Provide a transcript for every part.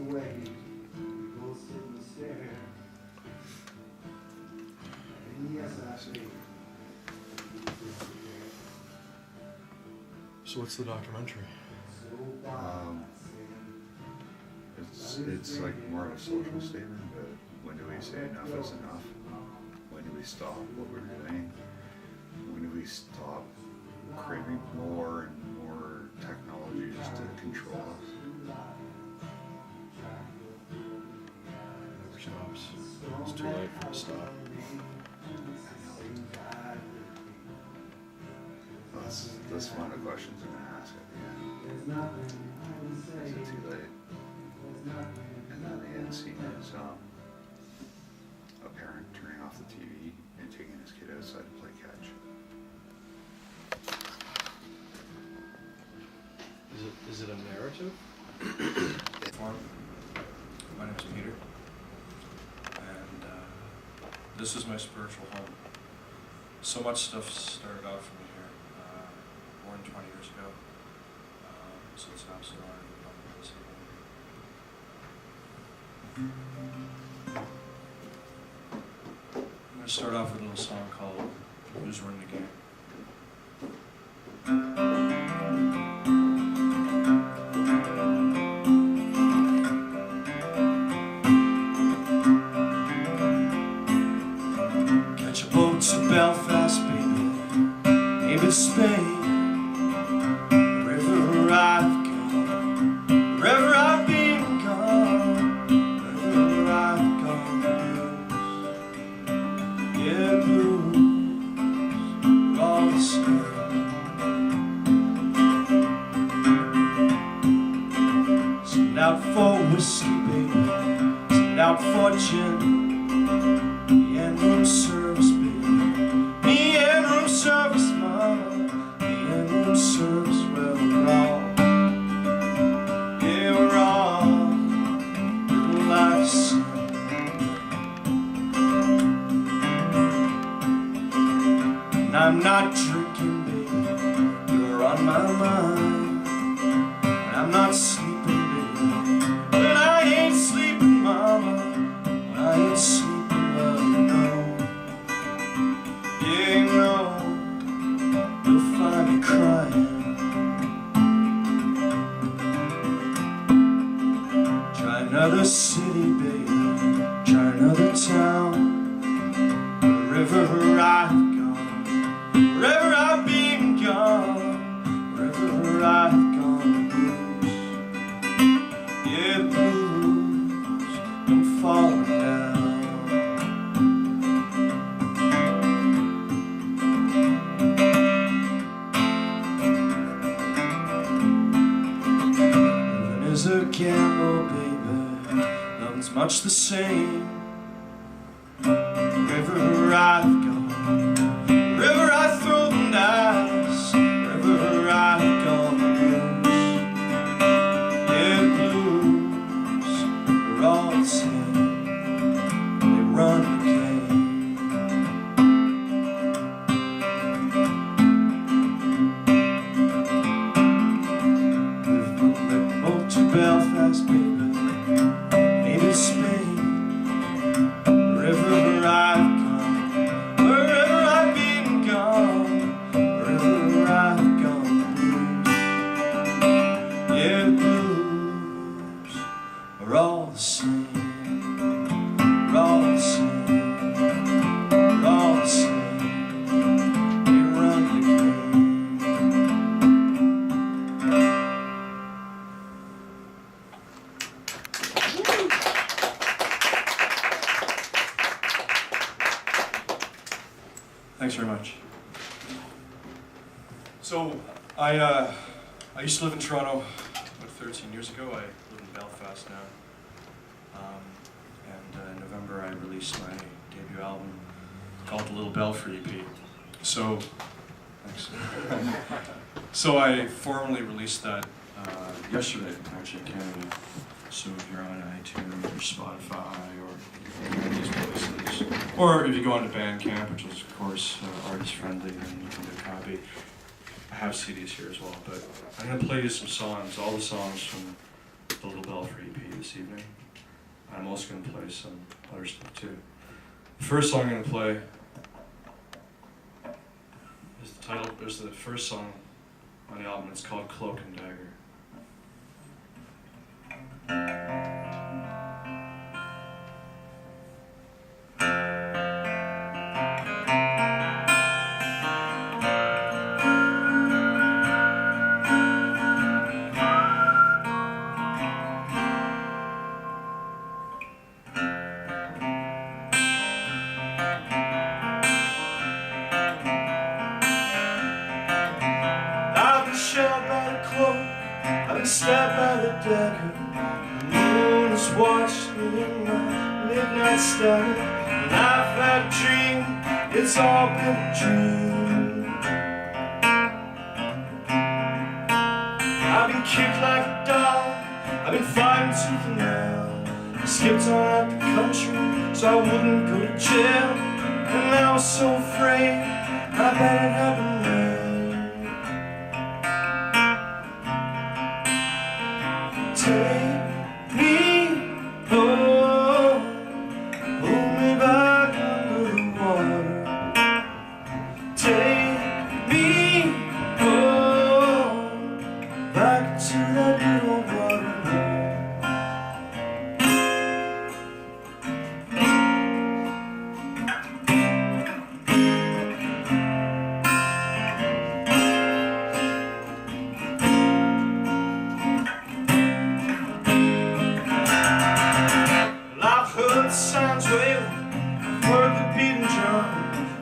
away, we both sit and stare. And yes, I think. So what's the documentary? It's like more of a social statement, but when do we say enough is enough? When do we stop what we're doing? When do we stop craving more and more technology just to control us? Never stops. It's too late for it to stop. That's one of the questions I'm going to ask at the end. Is it too late? And then the end scene is a parent turning off the TV and taking his kid outside to play catch. Is it a narrative? My name is Peter, and this is my spiritual home. So much stuff started out for me here more than 20 years ago, so it's an absolute honor to be part of this evening. I'm going to start off with a little song called Who's Running the Game. Catch a boat to Belfast, baby, maybe Spain. Wherever I've gone, wherever I've been gone, wherever I've gone, blues, yeah, blues, we're all the same. Sitting out for whiskey, baby, sitting out for gin. Me and room service, baby. Me and room service, mama. Me and room service, well, we're all, yeah, we're all little life's. And I'm not drinking, baby. You're on my mind. And I'm not sleeping, baby. When I ain't sleeping, mama. When I ain't sleeping. Another city, baby, try another town. Wherever I've gone, wherever I've been gone, wherever I've gone, blues, yeah, blues, I'm falling down. Living is a gamble, baby. Nothing's much the same. Wherever I've gone, wherever I throw the dice, wherever I've gone, blues, yeah, blues, they're all the same. They run the game. We've been boat to Belfast, baby. Spain, wherever I've gone, wherever I've been gone, wherever I've gone, blues, yeah, blues are all the same, we're all the same, we're all the same, they run the game. Thanks very much. So, I used to live in Toronto about 13 years ago. I live in Belfast now. And in November I released my debut album called The Little Belfry EP. So, thanks. So I formally released that yesterday, actually, in Canada. So if you're on iTunes or Spotify or any of these places, or if you go onto Bandcamp, which is of course artist friendly, then you can get a copy. I have CDs here as well, but I'm going to play you some songs, all the songs from the Little Belfry EP this evening. I'm also going to play some other stuff too. The first song I'm going to play is the first song on the album. It's called Cloak and Dagger. I've been stabbed by the dagger. The moon is watching me in my midnight stagger. And I've had a dream, it's all been a dream. I've been kicked like a dog, I've been fighting tooth and nail. I skipped on out the country so I wouldn't go to jail. And I was so afraid, I bet it happened there. Take me home, hold me back under the water. Take me home, back to that little water. Signs waving, I've heard the beating drum,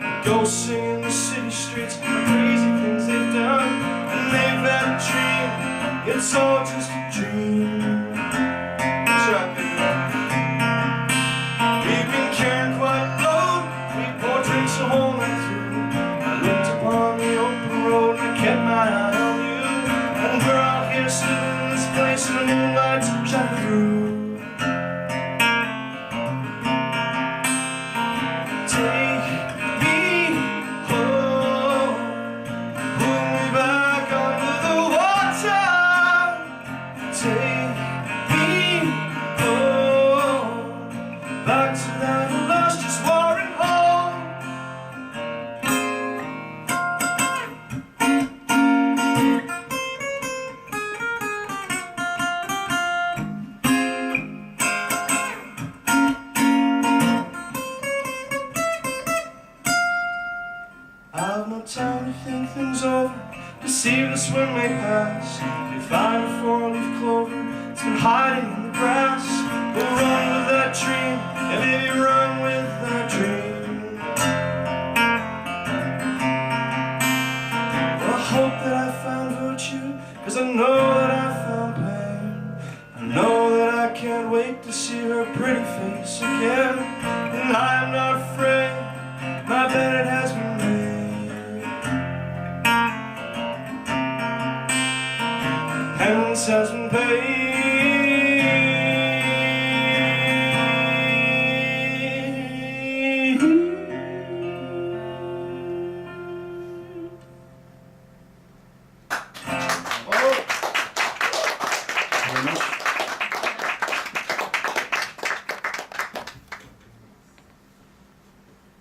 the ghosts singing in the city streets, the crazy things they've done, and they've had a dream, it's all just a dream. Shut up, baby. We've been carrying quite a load, we poured drinks the whole night through. I looked upon the open road and I kept my eye on you, and we're out here sitting in this place and the moonlight's shining through. I've no time to think things over, deceive us when they pass. We find a four-leaf clover, it's been hiding in the grass. We'll run with that dream, yeah baby, run with that dream. Well, I hope that I found virtue, cause I know that I found pain. I know that I can't wait to see her pretty face again. And I'm not afraid, my bed it has been made. Penance has been paid.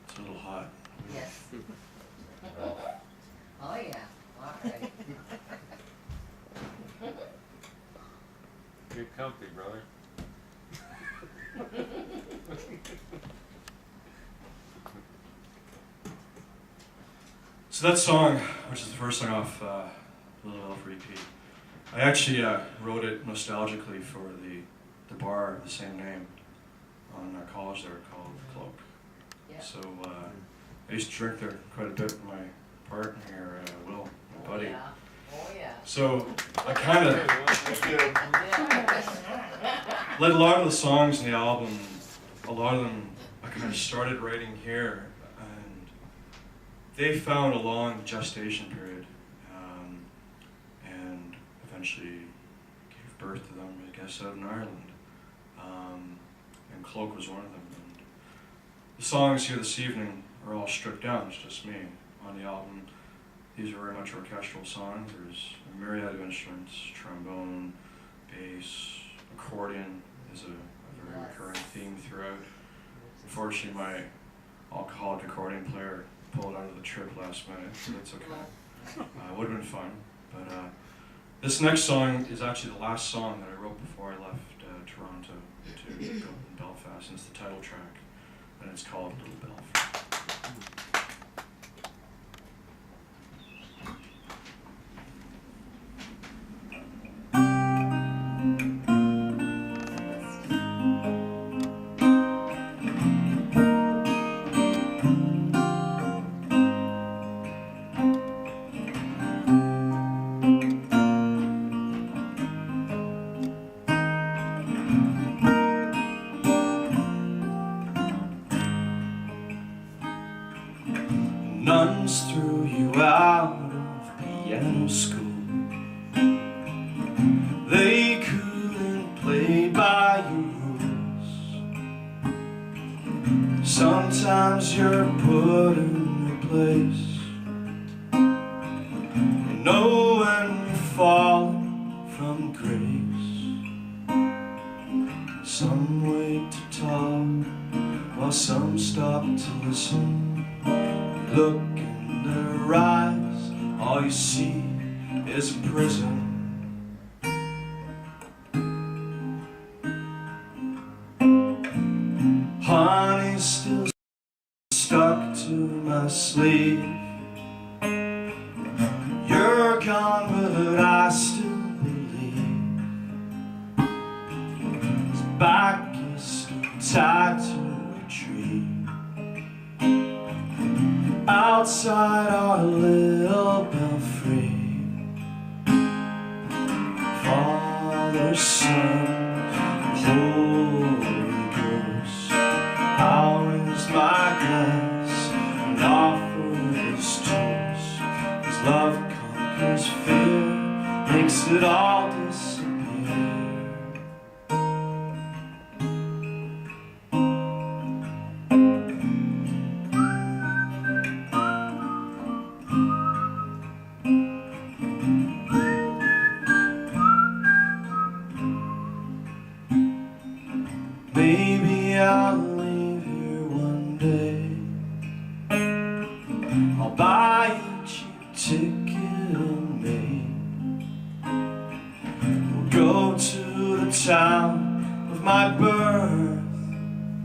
It's a little hot. Yes. Oh yeah, all right. Get comfy, brother. So that song, which is the first song off Little Belfry EP, I actually wrote it nostalgically for the bar of the same name on college there called Cloak. Yeah. So I used to drink there quite a bit with my partner here, Will, my buddy. Oh yeah. Oh yeah. So I kind of like a lot of the songs in the album, a lot of them I kind of started writing here, and they found a long gestation period, and eventually gave birth to them, I guess, out in Ireland. And Cloak was one of them. And the songs here this evening are all stripped down, it's just me on the album. These are very much orchestral songs. There's a myriad of instruments, trombone, bass, accordion is a very recurring theme throughout. Unfortunately, my alcoholic accordion player pulled out of the trip last minute, so that's okay. It would have been fun. But this next song is actually the last song that I wrote before I left Toronto to go in Belfast, and it's the title track, and it's called Little Belfry. Nuns threw you out of piano school. They couldn't play by your rules. Sometimes you're put in your place. You know when you're falling from grace. Some wait to talk while some stop to listen. Look in their eyes, all you see is prison. Honey's still stuck to my sleeve. You're gone, but I still believe. His back is tied to a tree. Outside our little belfry, Father, Son, Holy Ghost. I'll raise my glass and offer this toast. His love conquers fear, makes it all disappear. Maybe I'll leave here one day. I'll buy a cheap ticket and we'll go to the town of my birth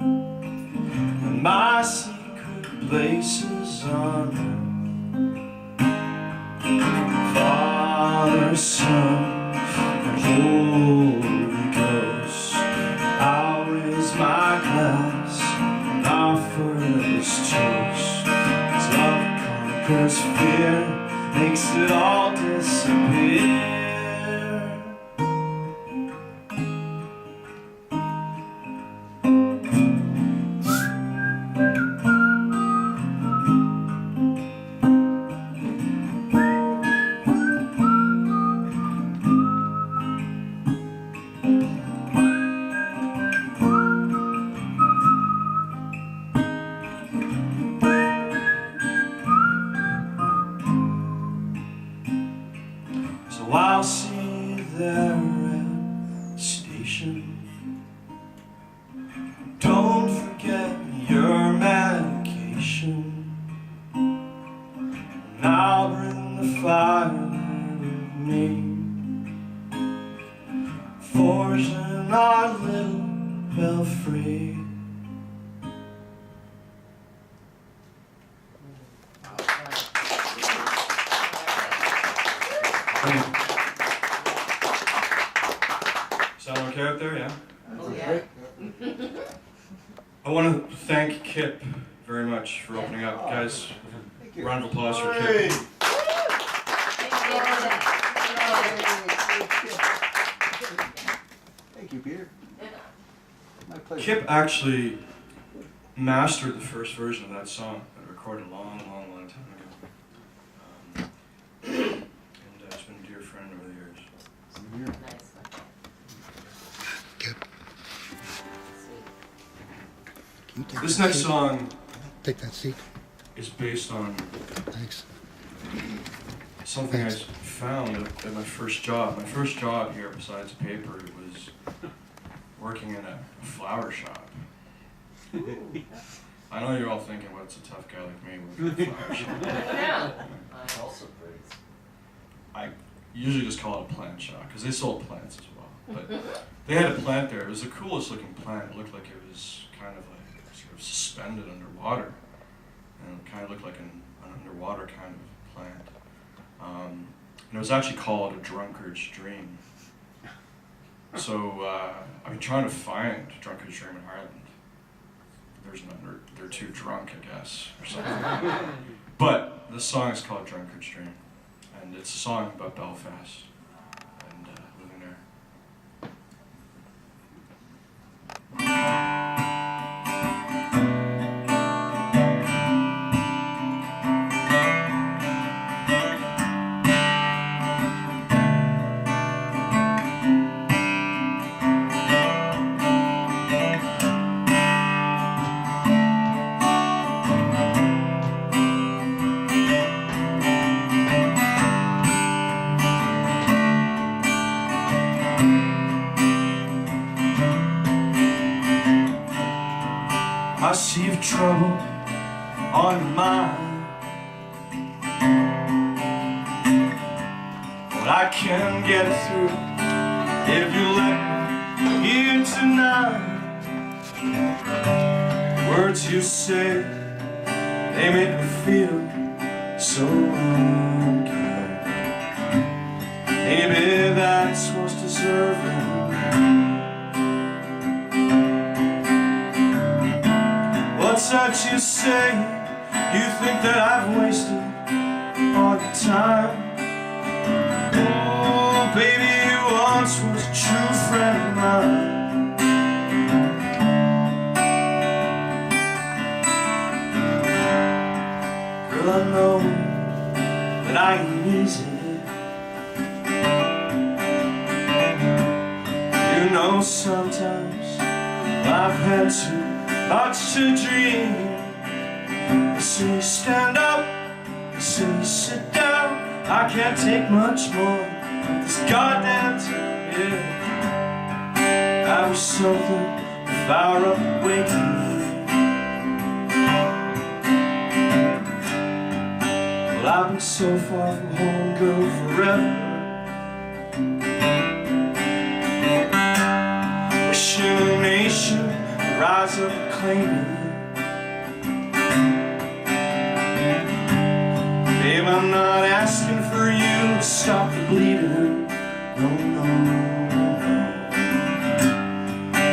and my secret places on earth. Father, Son, and Holy Ghost. I'll raise my glass and offer this toast. His love conquers fear, makes it all disappear. So I'll see you there at the station. Don't forget your medication. And I'll bring the fire with me. Forge in our little belfry. Sound okay out there, yeah? Oh, yeah. I want to thank Kip very much for opening up. Guys, round of applause for Kip. Thank you, Peter. My pleasure. Kip actually mastered the first version of that song that I recorded a long time ago. And he's been a dear friend over the years. Nice one. Sweet. This next song Take that seat. is based on Thanks. something I found at my first job. My first job here, besides paper, it was working in a flower shop. I know you're all thinking, what's a tough guy like me working in a flower shop? Yeah. Also pretty. I usually just call it a plant shop because they sold plants as well. But they had a plant there. It was the coolest looking plant. It looked like it was kind of like sort of suspended underwater. And it kind of looked like an underwater kind of plant. And it was actually called a drunkard's dream. So I've been trying to find a drunkard's dream in Ireland. There's none. They're too drunk, I guess, or something. But the song is called Drunkard's Dream, and it's a song about Belfast and living there. I see you've trouble on your mind, but I can get through if you let me here tonight. The words you say, they make me feel so unkind. Maybe that's what's deserving. What's that you say? You think that I've wasted all the time? Oh, baby, you once was a true friend of mine. Girl, I know that I ain't easy. You know sometimes I've had to much to dream. They say stand up, they say sit down. I can't take much more of this goddamn time, yeah. I wish something would fire up and wake me. Well, I've been so far from home, girl, forever. Wishing a nation rise up and claim me. Babe, I'm not asking for you to stop the bleeding. No, no, no.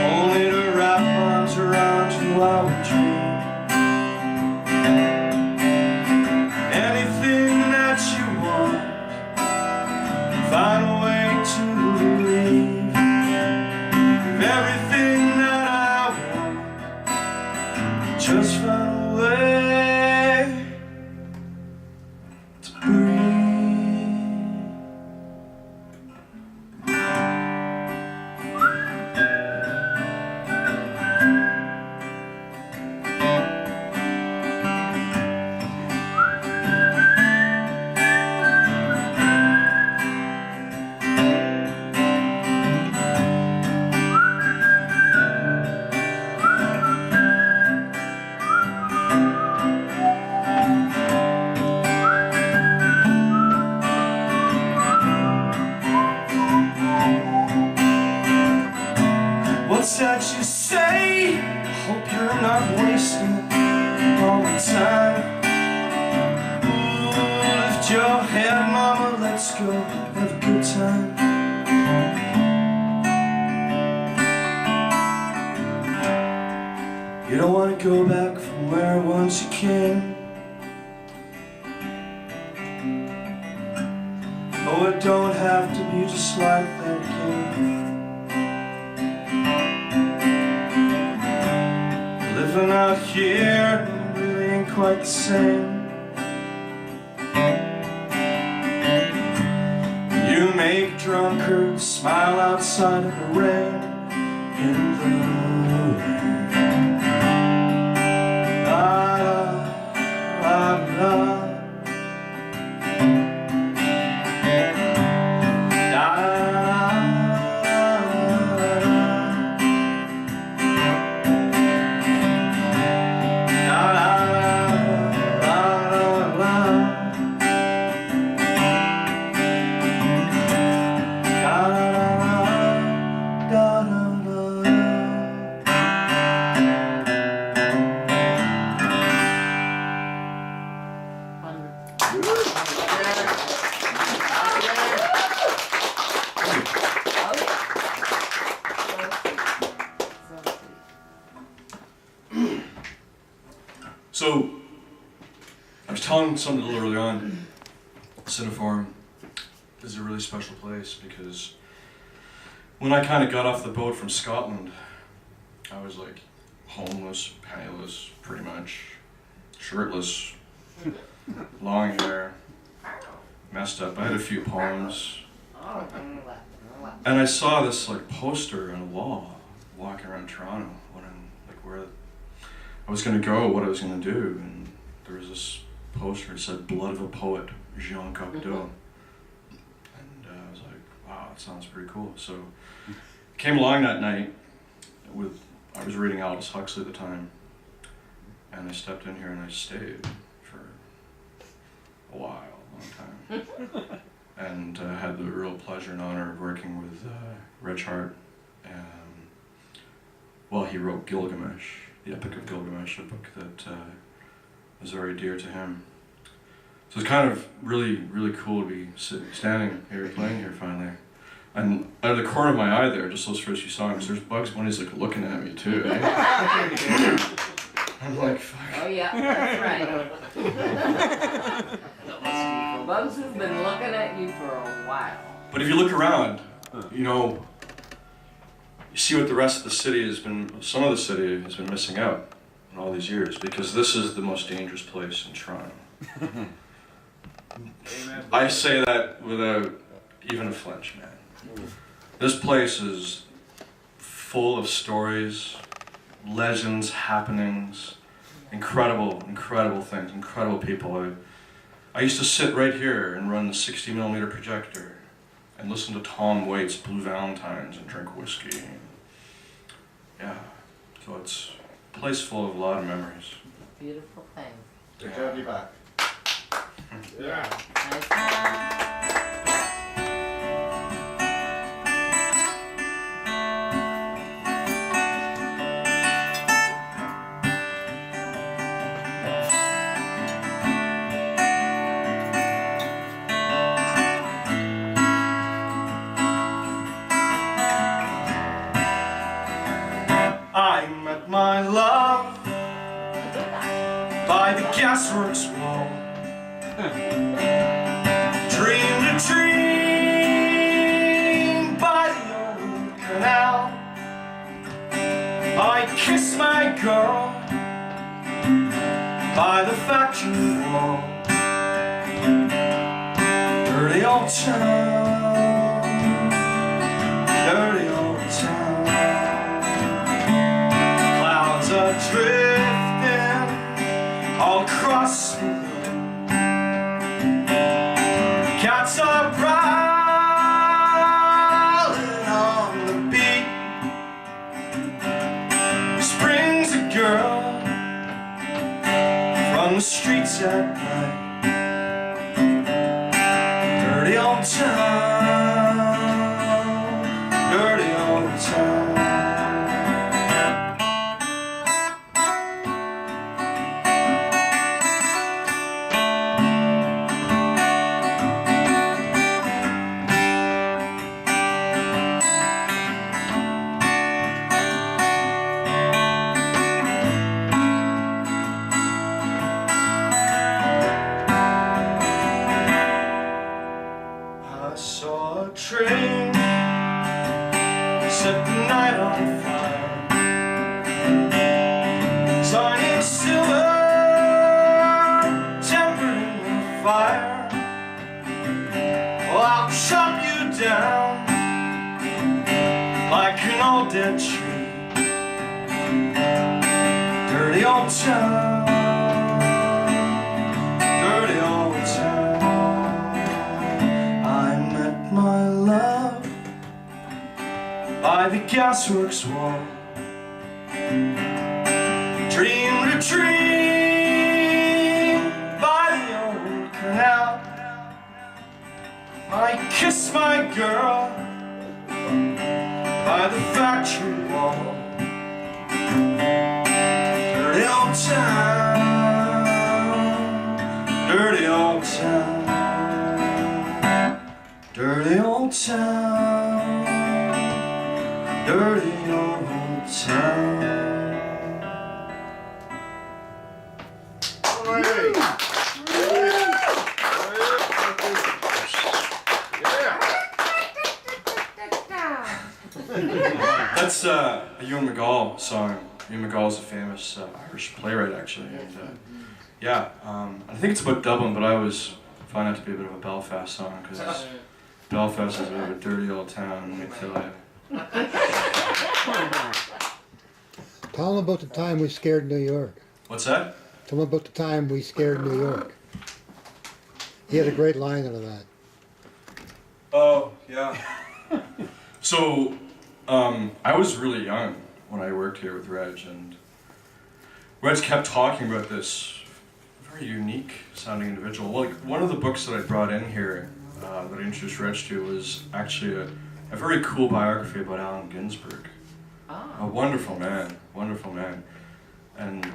Only to wrap arms around you while we dream. Anything that you want, find a way to believe. Everything that I want, just find a way to breathe. What's that you say? Hope you're not wasting all the time. Ooh, lift your head, mama, let's go have a good time. You don't want to go back from where once you came. Oh, it don't have to be just like that again. Living out here really ain't quite the same. You make drunkards smile outside in the rain. In the rain. So, I was telling someone a little early on, Cineforum is a really special place because when I kind of got off the boat from Scotland, I was like homeless, penniless, pretty much, shirtless, long hair, messed up. I had a few poems. And I saw this like poster on a wall walking around Toronto, where I was going to go, what I was going to do, and there was this poster that said "Blood of a Poet, Jean Cocteau," and I was like, wow, that sounds pretty cool. So I came along that night I was reading Aldous Huxley at the time, and I stepped in here and I stayed for a while, a long time. And had the real pleasure and honor of working with Reg Hart. Well, he wrote Gilgamesh, the Epic of Gilgamesh, a book that was very dear to him. So it's kind of really, really cool to be standing here, playing here finally. And out of the corner of my eye there, just those first few songs, there's Bugs Bunny's like looking at me too, eh? I'm like, fuck. Oh yeah, that's right. Bugs has been looking at you for a while. But if you look around, you know, you see what the rest of the city has been, some of the city has been missing out in all these years, because this is the most dangerous place in Toronto. I say that without even a flinch, man. This place is full of stories, legends, happenings, incredible, incredible things, incredible people. I used to sit right here and run the 60mm projector and listen to Tom Waits' Blue Valentines and drink whiskey. Yeah, so it's a place full of a lot of memories. Beautiful thing. Good to have you back. Yeah. Nice. I met my love by the gasworks wall. Dreamed a dream by the old canal. I kissed my girl by the factory wall. Dirty old town, dirty old town. Clouds are drifting all across the room. Cats are prowling on the beat. Springs a girl from the streets at night. Dirty old town, dirty old town. I saw a train set the night on fire, shining silver, tempered in the fire. Well, I'll chop you down like an old dead tree. Dirty old town, dirty old town. My love by the gasworks wall. Dreamed a dream by the old canal. I kissed my girl by the factory wall. Dirty old town, dirty old town. Dirty old town, dirty old town. That's a Ewan McGall song. Ewan McGall is a famous Irish playwright, actually. And I think it's about Dublin, but I always find it to be a bit of a Belfast song, because Belfast is a bit of a dirty old town, let me tell you. Tell them about the time we scared New York. What's that? Tell them about the time we scared New York. He had a great line out of that. Oh, yeah. So, I was really young when I worked here with Reg, and Reg kept talking about this very unique sounding individual. Well, like, one of the books that I brought in here that I introduced Reg to was actually a very cool biography about Allen Ginsberg. A wonderful man, wonderful man. And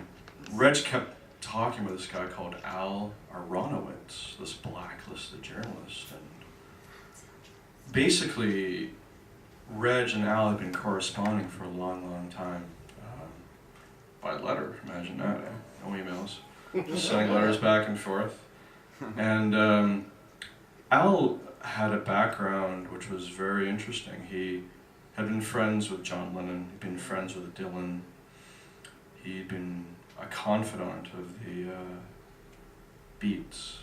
Reg kept talking about this guy called Al Aronowitz, this blacklisted journalist. And basically, Reg and Al had been corresponding for a long, long time. By letter, imagine that, eh? No emails. Just sending letters back and forth. And Al had a background which was very interesting. He had been friends with John Lennon, he'd been friends with Dylan, he'd been a confidant of the Beats.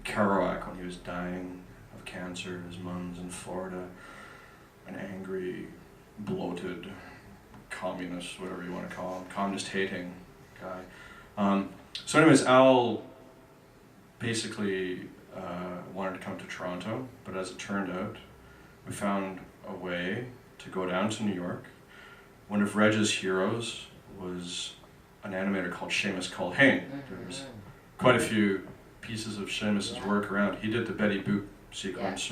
Kerouac, when he was dying of cancer, his mom's in Florida, an angry, bloated, communist, whatever you want to call him, communist-hating guy. So anyways, Al basically wanted to come to Toronto, but as it turned out, we found a way to go down to New York. One of Reg's heroes was an animator called Seamus Culhane. There's quite a few pieces of Seamus's work around. He did the Betty Boop sequence.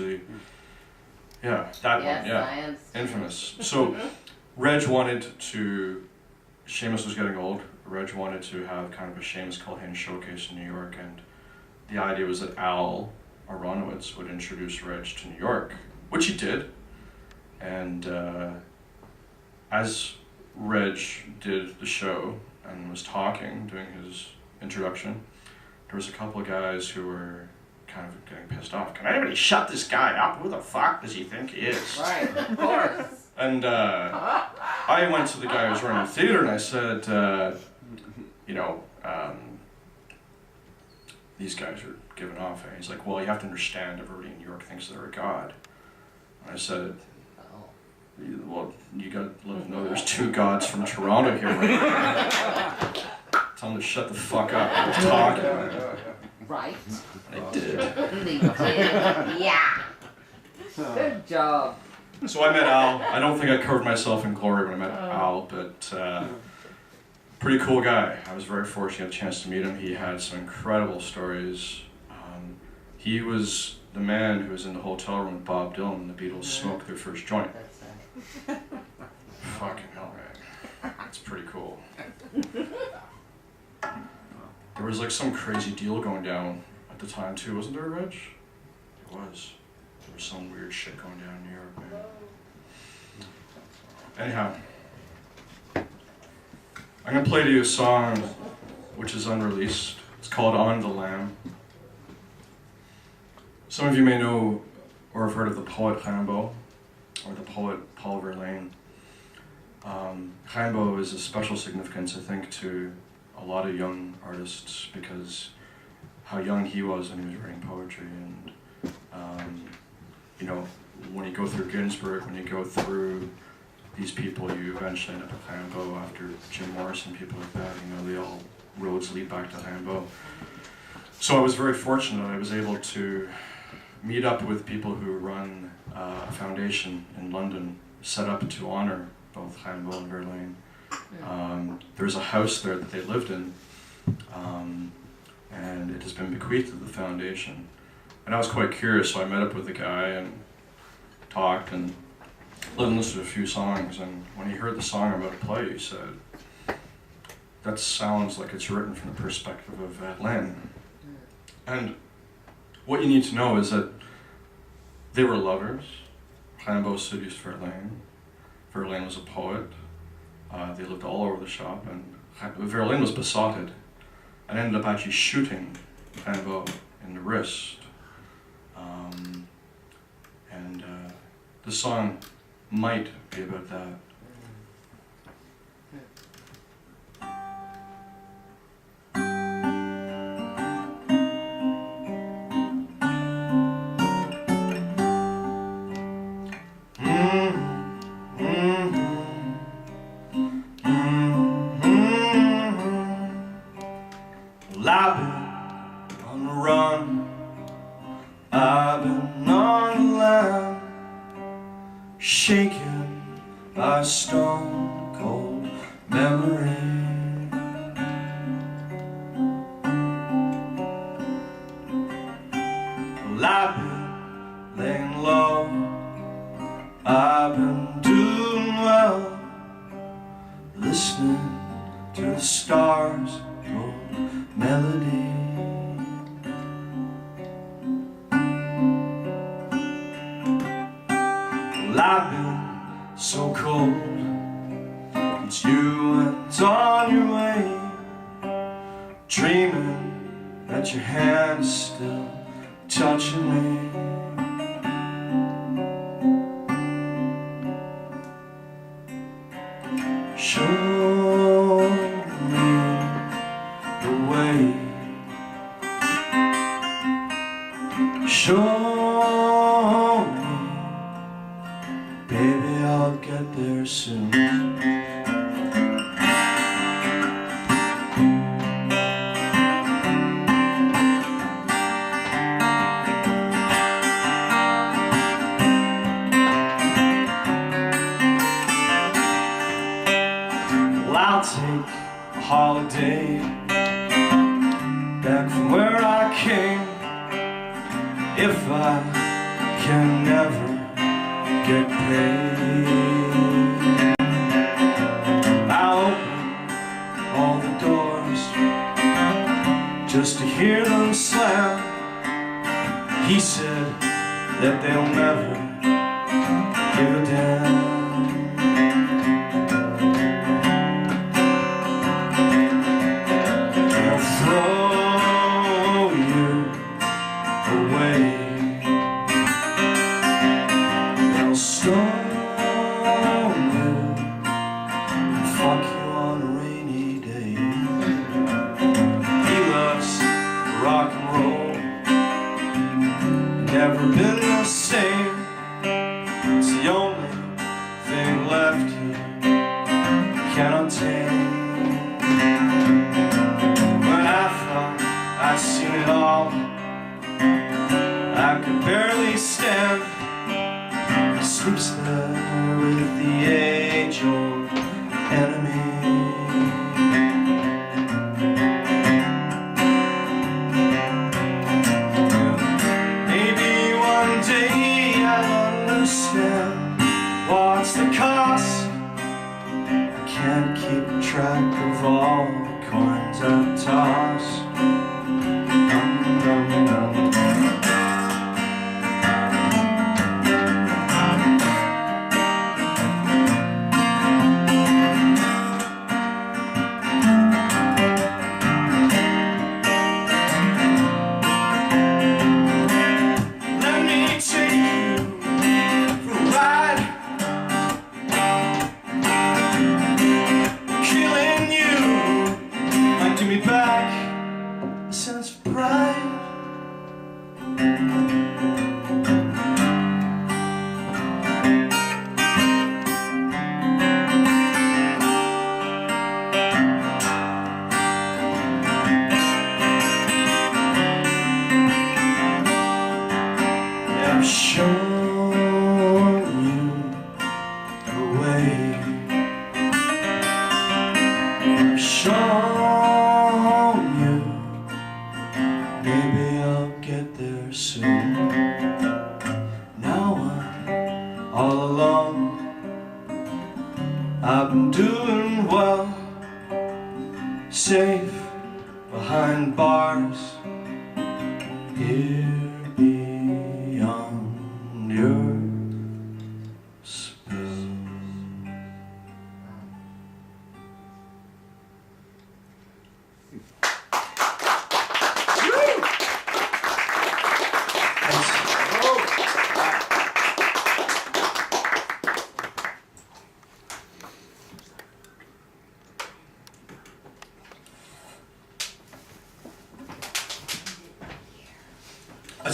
Yeah, that one, yeah. Science. Infamous. So Reg wanted to, Seamus was getting old, Reg wanted to have kind of a Seamus Culhane showcase in New York, and the idea was that Al Aronowitz would introduce Reg to New York, which he did. And as Reg did the show and was talking, doing his introduction, there was a couple of guys who were kind of getting pissed off. Can anybody shut this guy up? Who the fuck does he think he is? Right, of course. And I went to the guy who was running the theater and I said, these guys are giving off. And he's like, well, you have to understand, everybody in New York thinks they're a god. And I said, well, you got to let them know there's two gods from Toronto here. Right? Tell them to shut the fuck up. I was talking. Right. And they did. They did. Yeah. Good job. So I met Al. I don't think I covered myself in glory when I met Al, but pretty cool guy. I was very fortunate to have a chance to meet him. He had some incredible stories. He was the man who was in the hotel room with Bob Dylan when the Beatles smoked their first joint. Fucking hell, man. That's pretty cool. There was like some crazy deal going down at the time too, wasn't there, Reg? There was. There was some weird shit going down in New York, man. Anyhow, I'm gonna play to you a song which is unreleased. It's called On the Lamb. Some of you may know or have heard of the poet Rimbaud, or the poet Paul Verlaine. Rimbaud is a special significance, I think, to a lot of young artists because how young he was when he was writing poetry, and when you go through Ginsberg, when you go through these people, you eventually end up with Rimbaud after Jim Morrison, people like that. They all roads lead back to Rimbaud. So I was very fortunate that I was able to meet up with people who run a foundation in London set up to honor both Rimbaud and Verlaine. There's a house there that they lived in, and it has been bequeathed to the foundation. And I was quite curious, so I met up with the guy and talked and let him listen to a few songs. And when he heard the song I'm about to play, he said, "That sounds like it's written from the perspective of Verlaine." And what you need to know is that they were lovers. Rimbaud seduced Verlaine. Verlaine was a poet. They lived all over the shop, and Verlaine was besotted and ended up actually shooting Rimbaud in the wrist. And the song might be about that. Well, I've been on the run, I've been on the land, shaken by a stone cold memory. Well, I've been laying low, I've been doing well, listening to the stars' cold melody. Well, I've been so cold since you went on your way, dreaming that your hand is still touching me. Show me the way. Show me, baby, I'll get there soon. Well, I'll take a holiday back from where I came, if I can never get paid. I'll open all the doors just to hear them slam. He said that they'll never give a damn. They'll throw you away. They'll stone you and fuck you on a rainy day. He loves rock and roll, never been the same. It's the only thing left he cannot tame. When I thought I'd seen it all, I could barely stand. He sleeps there with the age-old enemy. Maybe one day I'll understand what's the cost. I can't keep track of all the coins I toss. Let me take you for a ride, killing you might give me back a sense of pride. Yeah, I've shown you the way. I've shown you, maybe I'll get there soon. Now I'm all alone, I've been doing well, safe behind bars, here beyond your spell.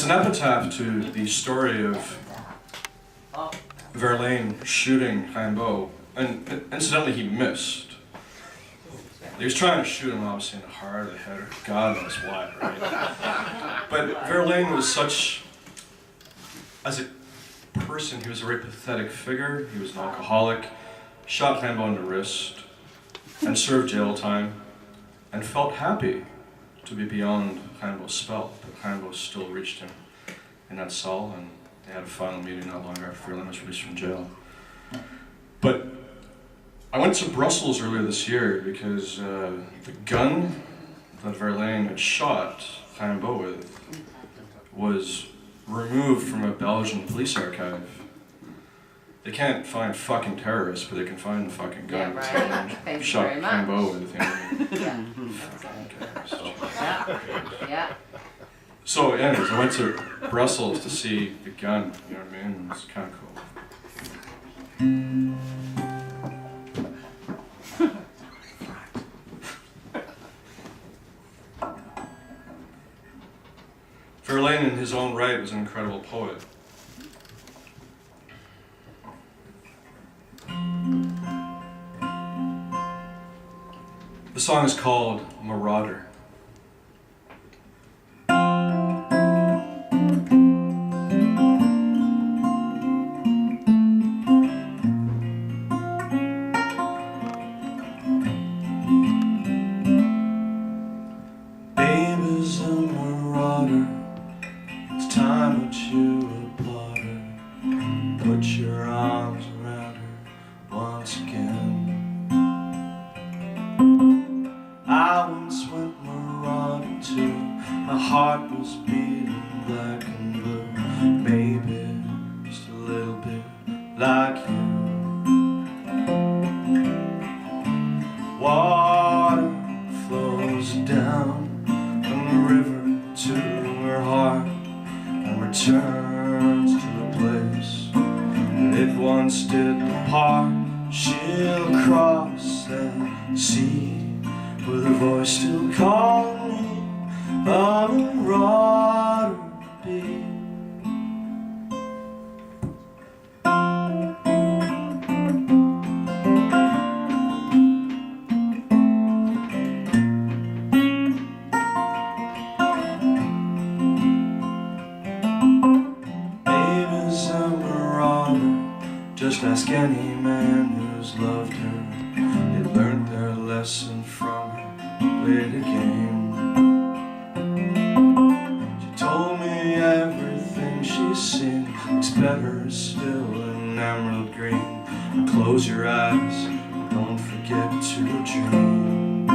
It's an epitaph to the story of Verlaine shooting Rimbaud, and incidentally he missed. He was trying to shoot him obviously in the heart of the head, or God knows why, right? But Verlaine was such, as a person, he was a very pathetic figure. He was an alcoholic, shot Rimbaud in the wrist, and served jail time, and felt happy to be beyond Rimbaud's spell. But Rimbaud still reached him in that cell, and they had a final meeting not long after Verlaine was released from jail. But I went to Brussels earlier this year because the gun that Verlaine had shot Rimbaud with was removed from a Belgian police archive. They can't find fucking terrorists, but they can find the fucking gun. Yeah, right. Thank you shot very much. Rimbaud with. You know, Yeah. fucking terrorists. Yeah. So, anyways, I went to Brussels to see the gun. You know what I mean? It was kind of cool. Verlaine, in his own right, was an incredible poet. The song is called Marauder. Baby's a marauder. It's time that you applaud her. Put your arms around her once again. I once went marauding too. My heart was beating black and blue. Maybe just a little bit like you. Water flows down from the river to her heart and returns to the place that it once did depart. She'll cross that sea with a voice still calling me a marauder to be. Baby's a marauder, just ask any man who's loved her. They learned their lesson from her, played a game. She told me everything she's seen looks better still in emerald green. Close your eyes, don't forget to dream.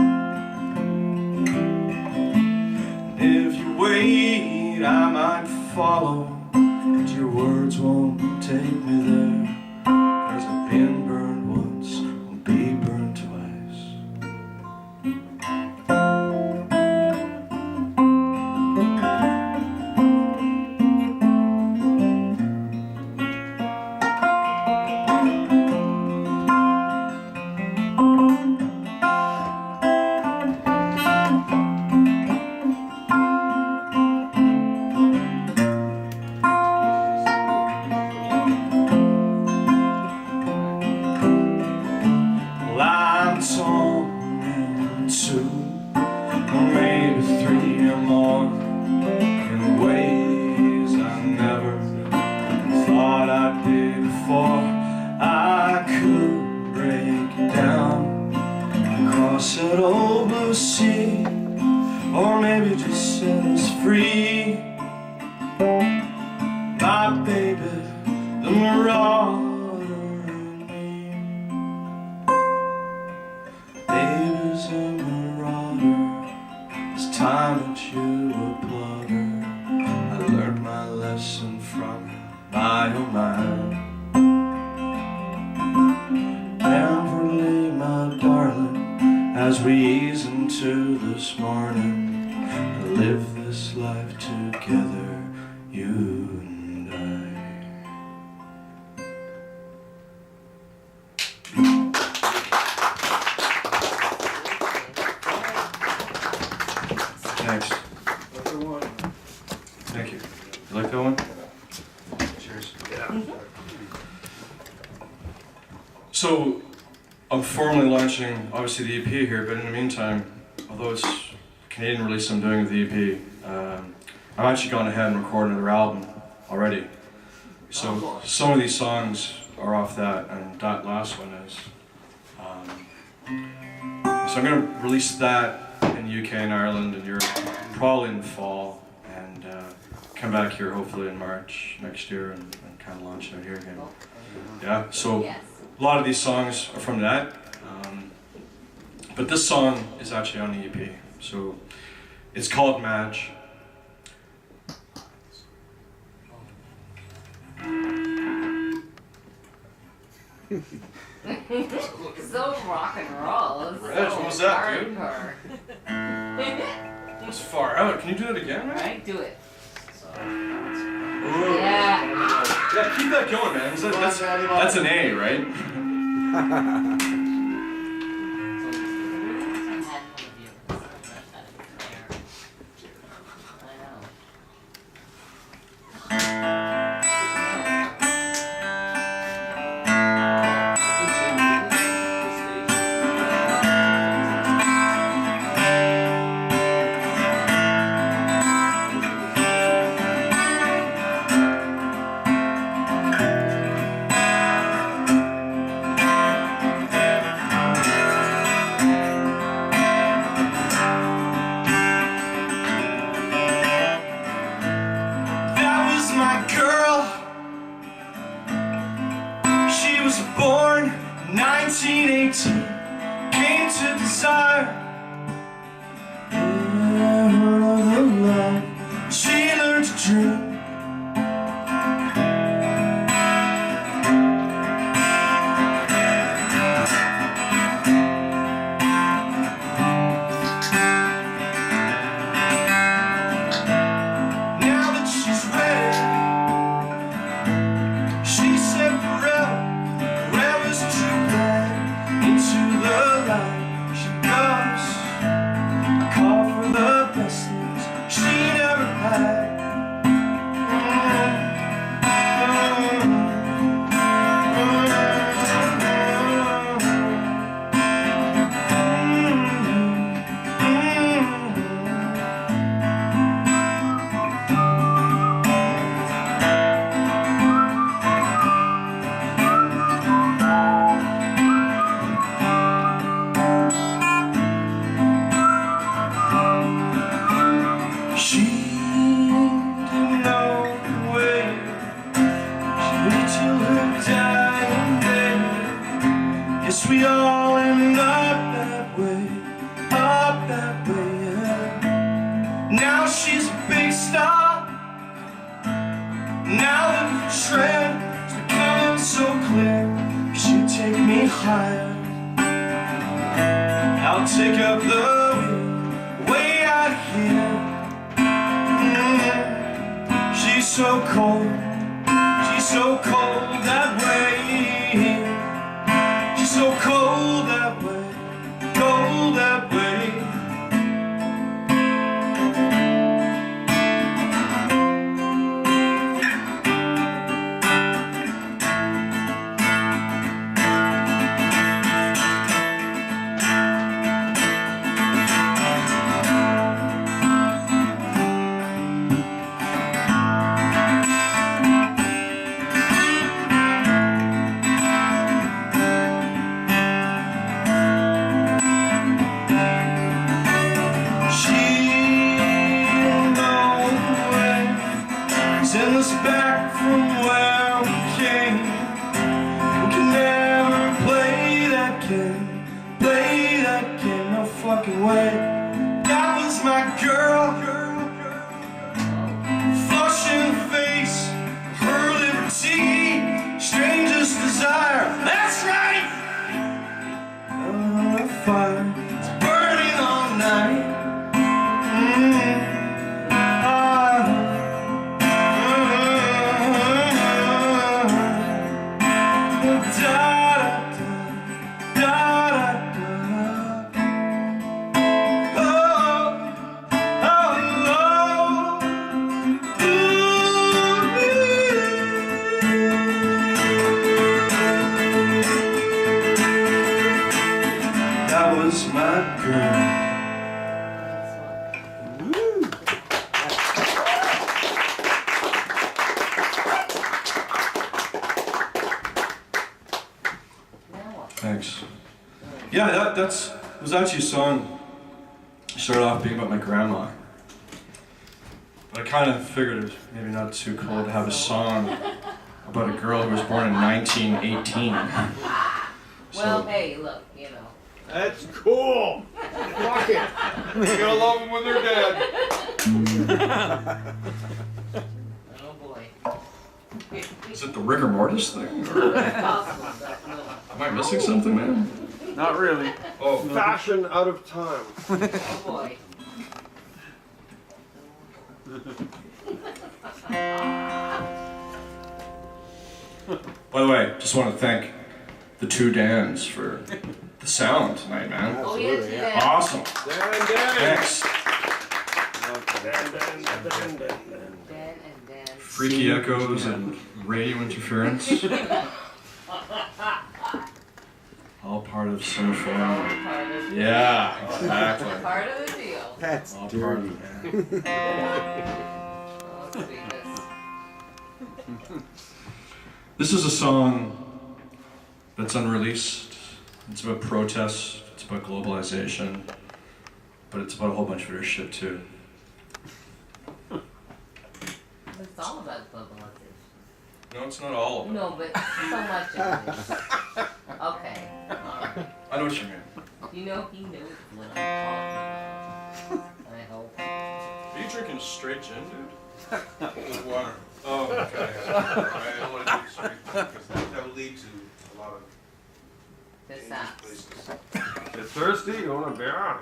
And if you wait, I might follow, but your words won't take me there. 'Cause I've been burned once, I'll be burned twice. Well, I'm torn in two, or maybe three or more, in ways I never thought I did before. I could break it down across that old blue sea, or maybe just set us free. My baby, the marauder in me. Baby's a marauder, it's time that you applaud her. I learned my lesson from her, my oh my. Beverly, my darling, as we ease into this morning, live this life together, you and I. Thanks. Thank you. So, I'm formally launching, obviously, the EP here, but in the meantime, although it's a Canadian release I'm doing with the EP, I've actually gone ahead and recorded another album already. So, some of these songs are off that, and that last one is. So I'm going to release that in the UK and Ireland and Europe, probably in the fall, and come back here hopefully in March next year and kind of launch it out here again. Yeah, so a lot of these songs are from that, but this song is actually on the EP, so it's called Madge. So rock and roll. Reg, what was that, dude? hardcore. It's far out. Can you do that again, man? Right, do it. Ooh. Yeah. Yeah, keep that going, man. That's an A, right? Oh, Thanks. Yeah, that was actually a song. It started off being about my grandma. But I kind of figured it was maybe not too cool to have a song about a girl who was born in 1918. Well, hey, look, you know. That's cool. Fuck it. You gotta love them when they're dead. Oh boy. Is it the rigor mortis thing? Or am I missing something, man? Not really. Oh, Fashion out of time. Oh boy. by the way, just want to thank the two Dans for the sound tonight, man. Oh yeah, Absolutely, yeah. Dan. Awesome. Dan. Thanks. Dan and Dan. Freaky echoes and radio interference. All part of Cineforum. Part of Yeah, exactly. part of the deal. That's All part dirty. of it. Oh, sweetness. This is a song that's unreleased. It's about protest, it's about globalization, but it's about a whole bunch of other shit too. It's all about globalization. No, it's not all of it. No, but so much of it. Okay. Alright. I know what you mean. You know he knows what I'm talking about. I hope. Are you drinking straight gin, dude? With water. Oh, okay. I don't want to do straight because that would lead to a lot of This dangerous sucks. places. You're thirsty? You want a beer?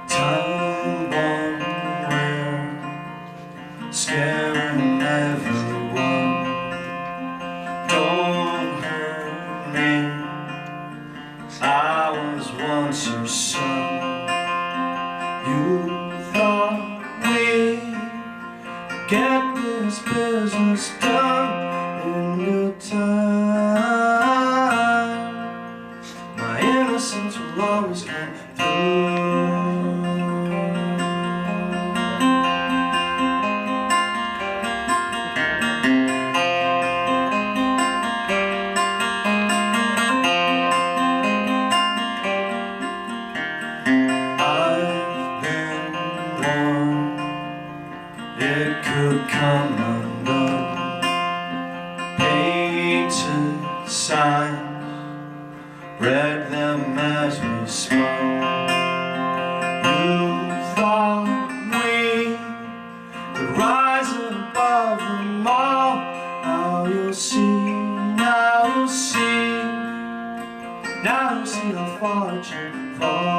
Time bomb around, scaring everyone. Don't hurt me. I was once your son. You thought we'd get this business done in good time. My innocence will always come through. I've been warned it could come undone. Painted signs, read them as we spun. You thought we could rise above them all. Now you'll see, now you'll see, now you'll see how far you fall.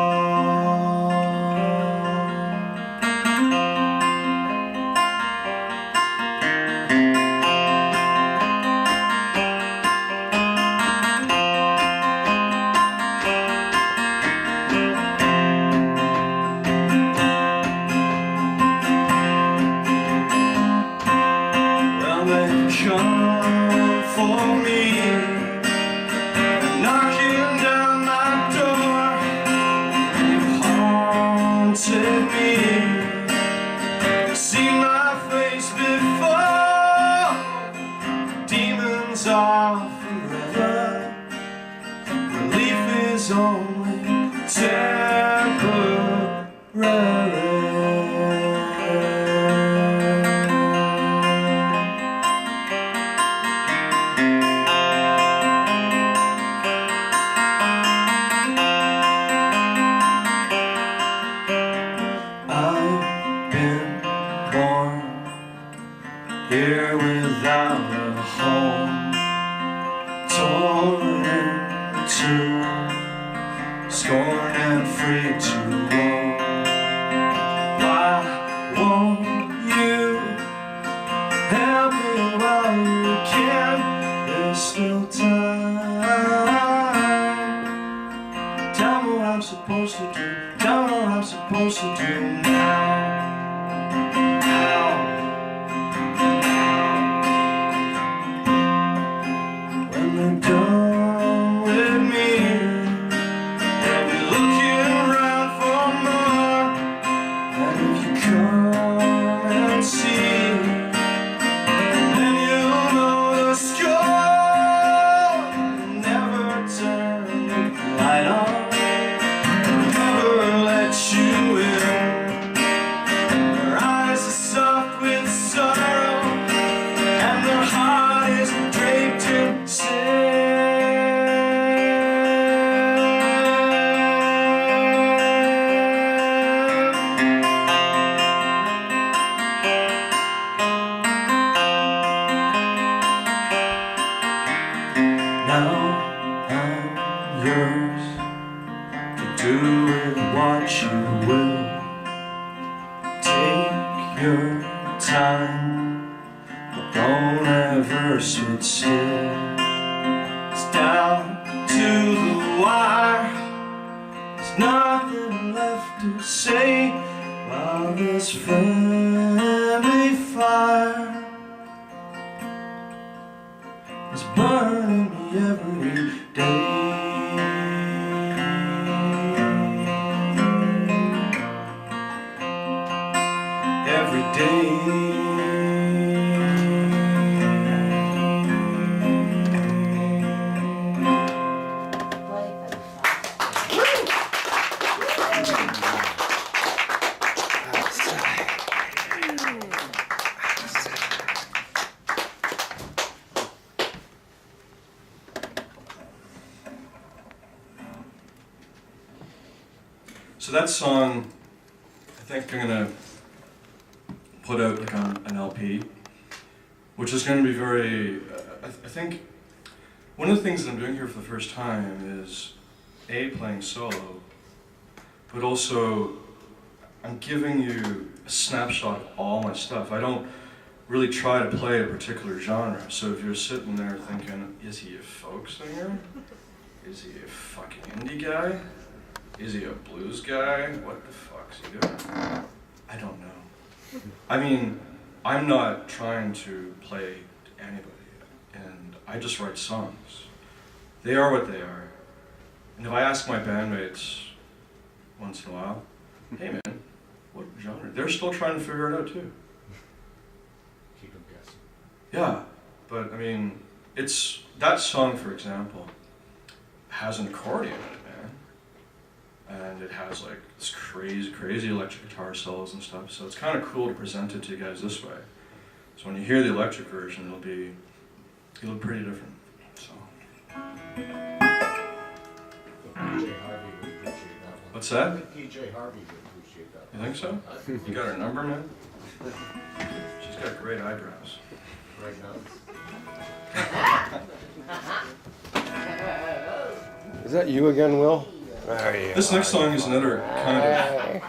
Well, they come for me, knocking down my door. They've haunted me, seen my face before. Demons are forever, relief is only temporary. I've been born here without a home, torn in two, scorned and free to roam. Why won't you help me while you can? There's supposed to do now? When they're done with me, they'll be looking around for more. And if you come and see, then you'll know the score. Never turn the light on, never let you in. Their eyes are soft with sorrow, and their heart is draped in Now I'm yours to do with what you will. Take your time, but don't ever sit still. It's down to the wire. There's nothing left to say while this friendly fire is burning me every day. Every day. So that song, I think I'm gonna put out like on an LP, which is going to be very. I think one of the things that I'm doing here for the first time is playing solo, but also I'm giving you a snapshot of all my stuff. I don't really try to play a particular genre. So if you're sitting there thinking, is he a folk singer? Is he a fucking indie guy? Is he a blues guy? What the fuck's he doing? I don't know. I mean, I'm not trying to play to anybody, and I just write songs. They are what they are. And if I ask my bandmates once in a while, hey man, what genre? They're still trying to figure it out too. Keep them guessing. Yeah, but I mean, it's, that song for example, has an accordion in it, man. And it has like this crazy electric guitar solos and stuff, so it's kind of cool to present it to you guys this way. So when you hear the electric version, it'll look pretty different. So. PJ Harvey would appreciate that one. What's that? PJ Harvey would appreciate that You one. think so? You got her number, man? She's got great eyebrows. Right now. Is that you again, Will? There you This next song is another kind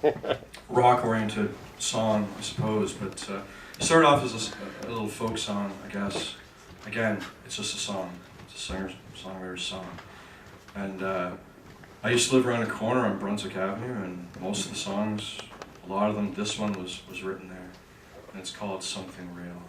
of rock-oriented song, I suppose, but it started off as a little folk song, I guess. Again, it's just a song. It's a singer-songwriter's song. And I used to live around a corner on Brunswick Avenue, and most of the songs, a lot of them, this one was written there. And it's called Something Real.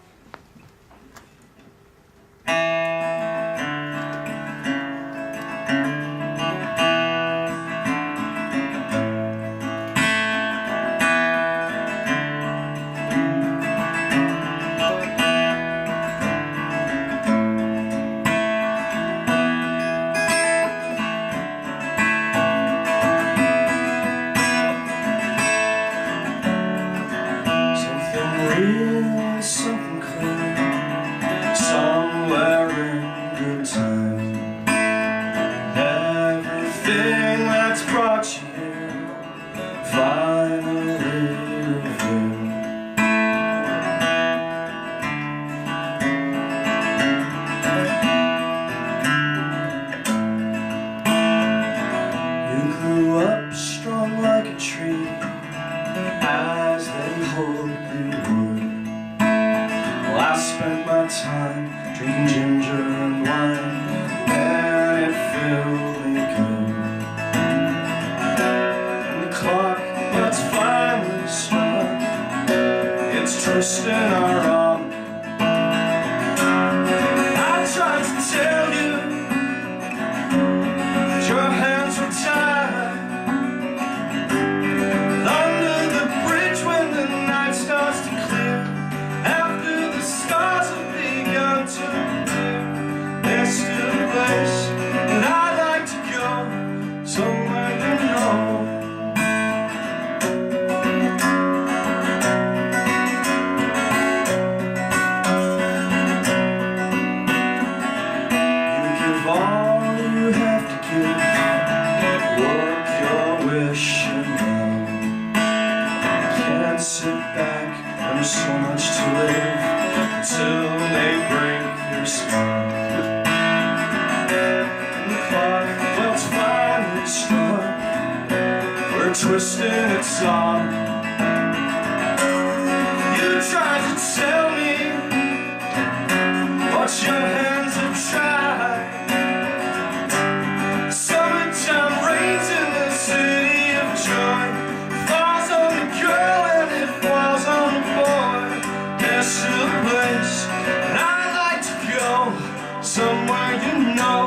Something clear, somewhere in good time. Everything that's brought you here finally revealed. You grew up strong like a tree, as they hoped you would. Well, I spent my time drinking ginger and wine, and it filled me good. And the clock twisting our arm. I tried to tell you that your hands were tied under the bridge when the night starts to clear. After the stars have begun to appear, there's still a place that I'd like to go, somewhere you know. So much to live until they break your spine. And the clock, well, it's finally struck. We're twisting its arm. You tried to tell me what your hands have tried. Summertime rains in the city of joy. Falls on the girl and it falls on the boy. There's still a place that I'd like to go, somewhere you know.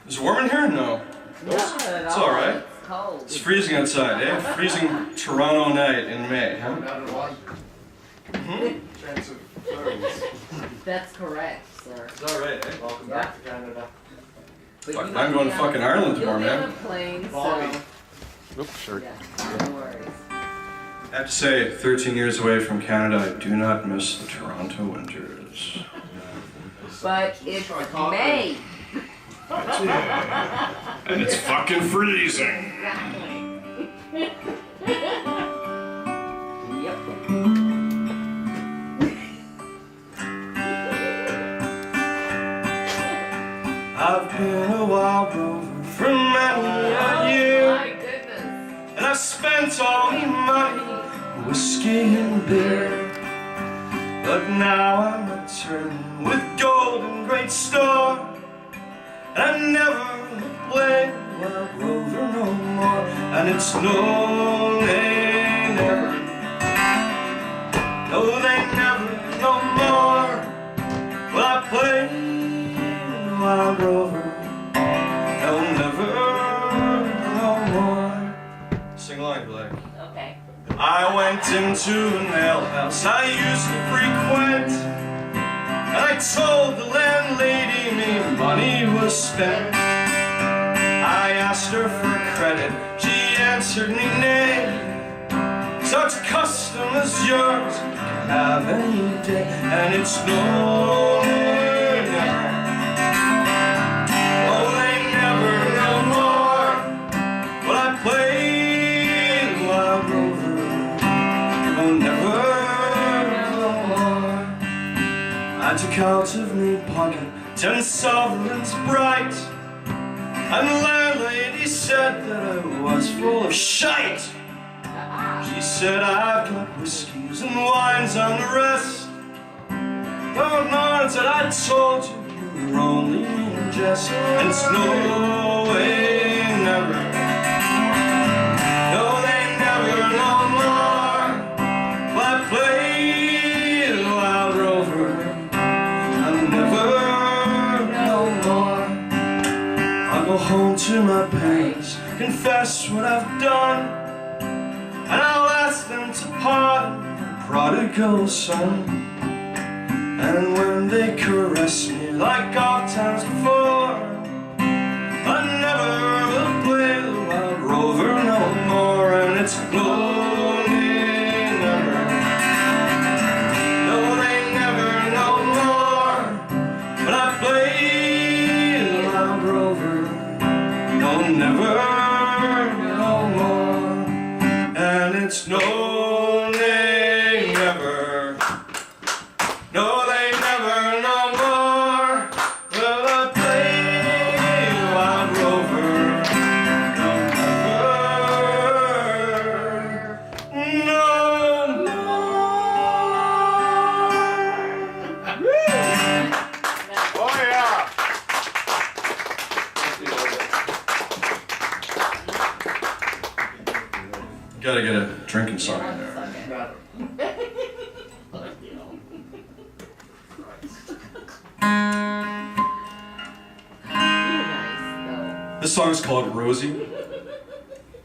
Is it warm in here? No. Not at It's all. all right. It's cold. It's freezing outside, eh? Freezing Toronto night in May, huh? Chance of flurries. That's correct, sir. It's all right, eh? Welcome Yeah. back to Canada. But Fuck, you I'm going to might be fucking on- Ireland tomorrow, you'll be man. on a plane, Bobby. so Oops, shirt. yeah, no worries. I have to say, 13 years away from Canada, I do not miss the Toronto winters. But it's May. And it's fucking freezing. Exactly. Yep. I've been a wild rover for many a Oh year, my goodness. and I've spent all my money on whiskey and beer. But now I'm returning with gold in great store, and I never play wild rover no more. And it's no, they never, no, they never no more. Will I play wild rover? No, never no more. Sing along, Blake. Okay. I went into an alehouse I used to frequent, and I told the landlady me money was spent. I asked her for credit, she answered me nay. Such custom as yours you can have any day, and it's no, never. Oh, they never no more. Will I play wild rover? Oh, never no more. I took out of me pocket 10 sovereigns bright, and the landlady said that I was full of shite. She said, I've got whiskeys and wines on the rest. Don't know that I told you you were only in jest. And it's no way, never. No, they never no more. Well, I played a wild rover. I'll never no more. I'll go home to my parents, confess what I've done, and I'll ask them to pardon the prodigal son. And when they caress me like oft times before, I never will play the wild rover no more. And it's lonely, never. No, they never no more. But I play the wild rover, no, never no more. And it's lonely, never. No, they never no more. Will I play the wild rover? No, never. No more. Oh yeah. Gotta get a drinking song in there. This song is called Rosie,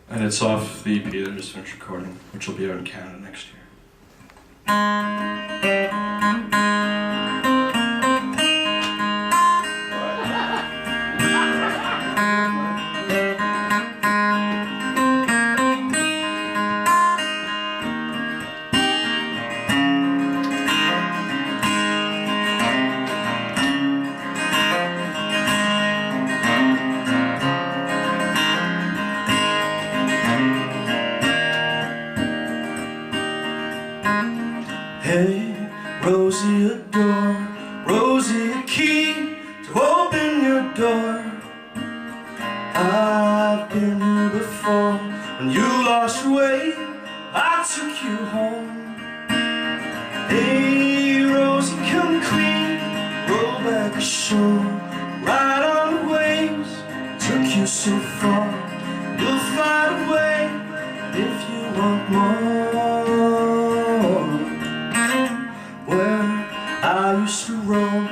and it's off the EP that I just finished recording, which will be out in Canada next year. Hey, Rosie, a door, Rosie, a key to open your door. I've been here before. When you lost your way, I took you home. Hey, Rosie, come clean, roll back ashore, ride on the waves, took you so far. You'll find a way if you want more. Where I used to roam,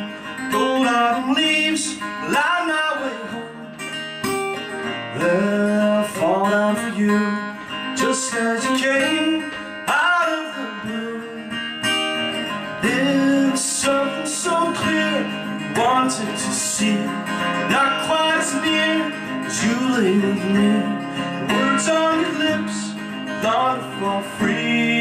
gold autumn leaves line my way home. They'll fall down for you, just as you came out of the blue. There's something so clear you wanted to see, not quite as near as you lay with me. Words on your lips, thought to fall free.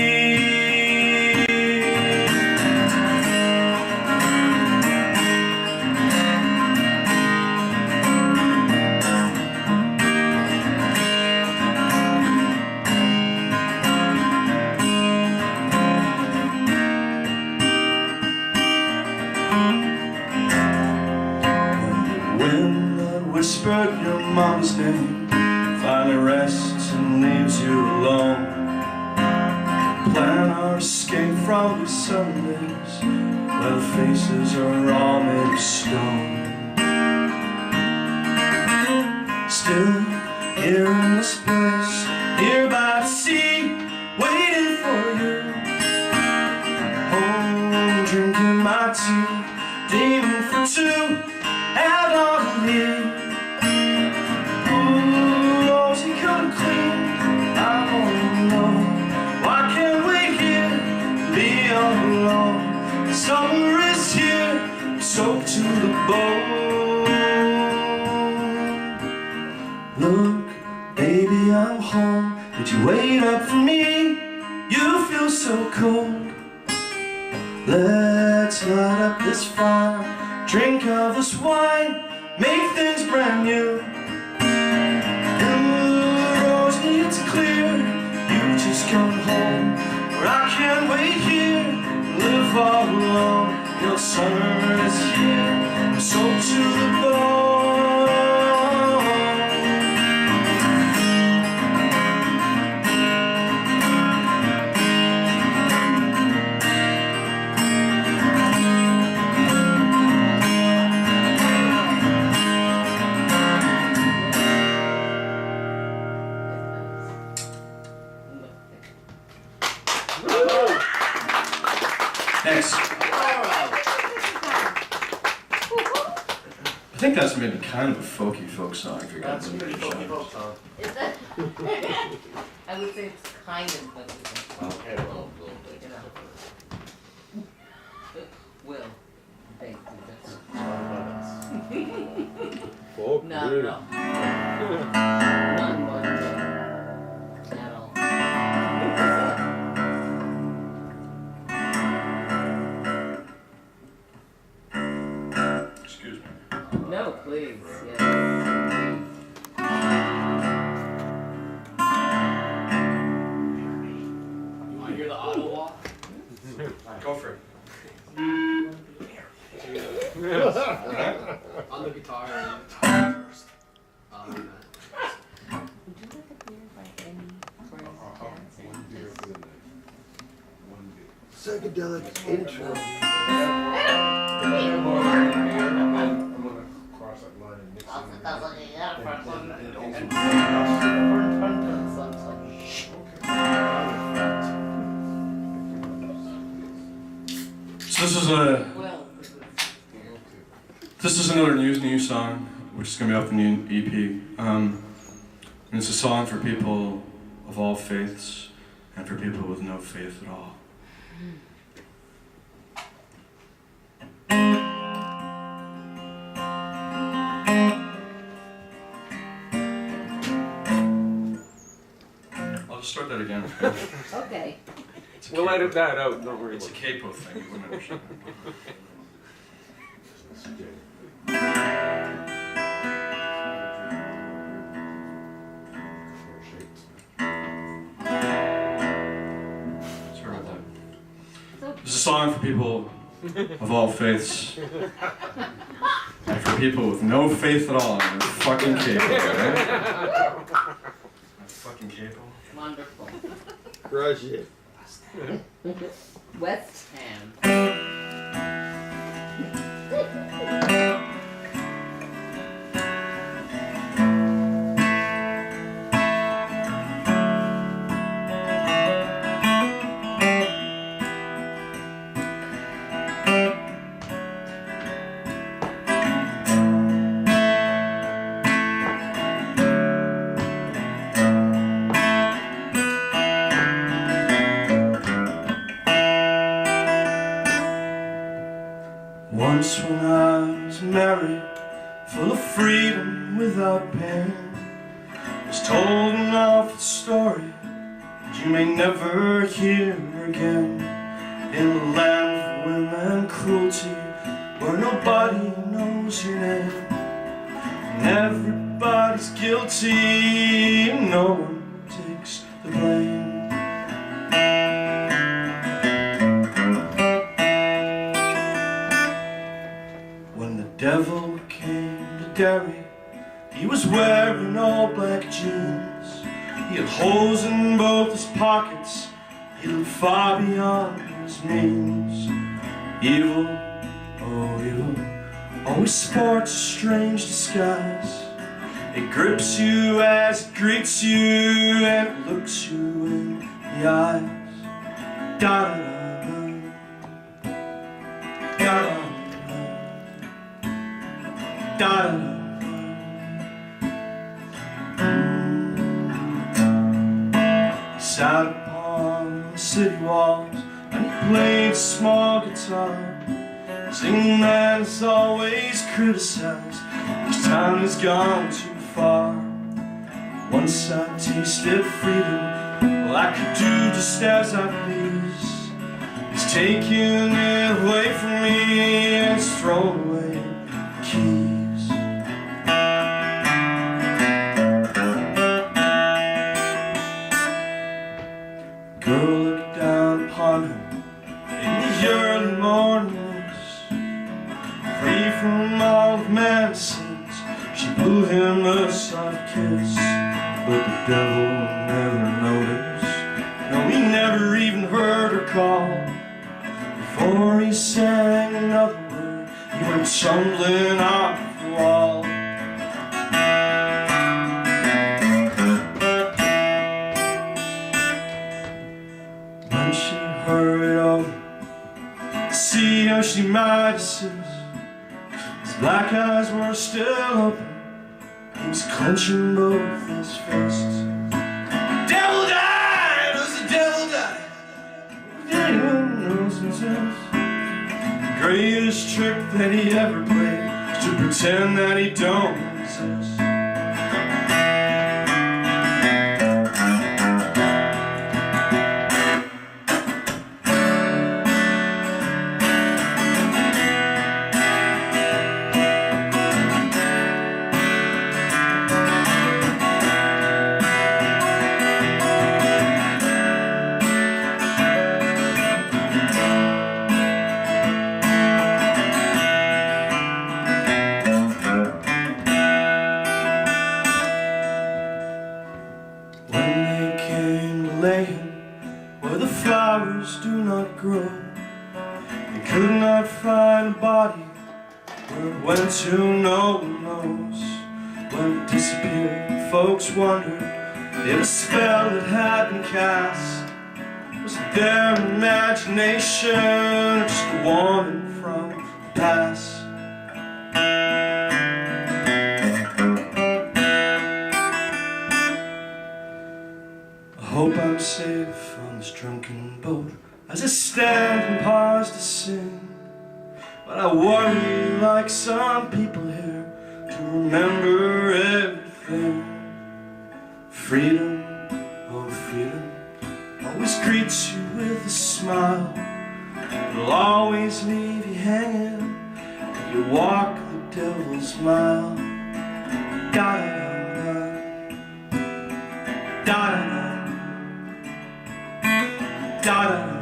Whispered your mom's name, finally rests and leaves you alone. Plan our escape from these Sundays, where the faces are all made of stone. Still here in this place, here by the sea, waiting for you. Home drinking my tea, dreaming for two, and on me. Summer is here, soaked to the bone. Look, baby, I'm home. Did you wait up for me? You feel so cold. Let's light up this fire, drink of this wine, make things brand new. And Rosie, it's clear, you just come home, where I can't wait here. Live all alone, your summer is here, I'm soaked to the bone. Thanks. I think that's maybe kind of a folky folk song. If you're That's a pretty folky folk song. Is that? I would say it's kind of what Okay, well, you know. Will. They do this. Folk, No, dude. no. None but at all. Excuse me. No, please. Yes. I hear the auto walk. Go for it. On the guitar. First. Would you like a beer by any chance? Psychedelic intro. I'm gonna cross that line and mix it So this is another new song, which is gonna be off the new EP. And it's a song for people of all faiths and for people with no faith at all. I'll just start that again. Okay. It's a We'll capo. edit that out, don't worry It's a about capo thing. You wouldn't understand. Sorry about that. This is a song for people of all faiths. And for people with no faith at all. And they're fucking capo, right? Fucking capo. Wonderful. Crush it. West Ham. Once when I was married, full of freedom without pain, was told an awful story that you may never hear again. In a land of women cruelty, where nobody knows your name, and everybody's guilty, and no one takes the blame. Devil came to Derry. He was wearing all black jeans. He had holes in both his pockets. He looked far beyond his means. Evil, oh evil, always sports a strange disguise. It grips you as it greets you, and it looks you in the eyes. Da-da-da-da, da-da-da. He sat upon the city walls and he played a small guitar. Singing man is always criticized each time he's gone too far. Once I tasted freedom, well I could do just as I please. He's taking it away from me and he's thrown away the keys. Girl looked down upon him in the early mornings, free from all of man's sins. She blew him a soft kiss, but the devil never noticed. No, he never even heard her call. Before he sang another word, he went tumbling off the wall. When she hurried over, See how she Midases. His black eyes were still open. He was clenching both his fists. Devil died, does the devil die? Anyone knows himself. The greatest trick that he ever played is to pretend that he don't exist. Where the flowers do not grow, they could not find a body. Where it went to no one knows. When it disappeared, folks wondered if a spell that had been cast was it their imagination or just a woman from the past. I hope I'm safe on this drunken boat as I stand and pause to sing. But I worry like some people here to remember everything. Freedom, oh freedom, always greets you with a smile. It'll always leave you hanging when you walk the devil's mile. Da-da-da-da, da-da-da. Da-da-da-da.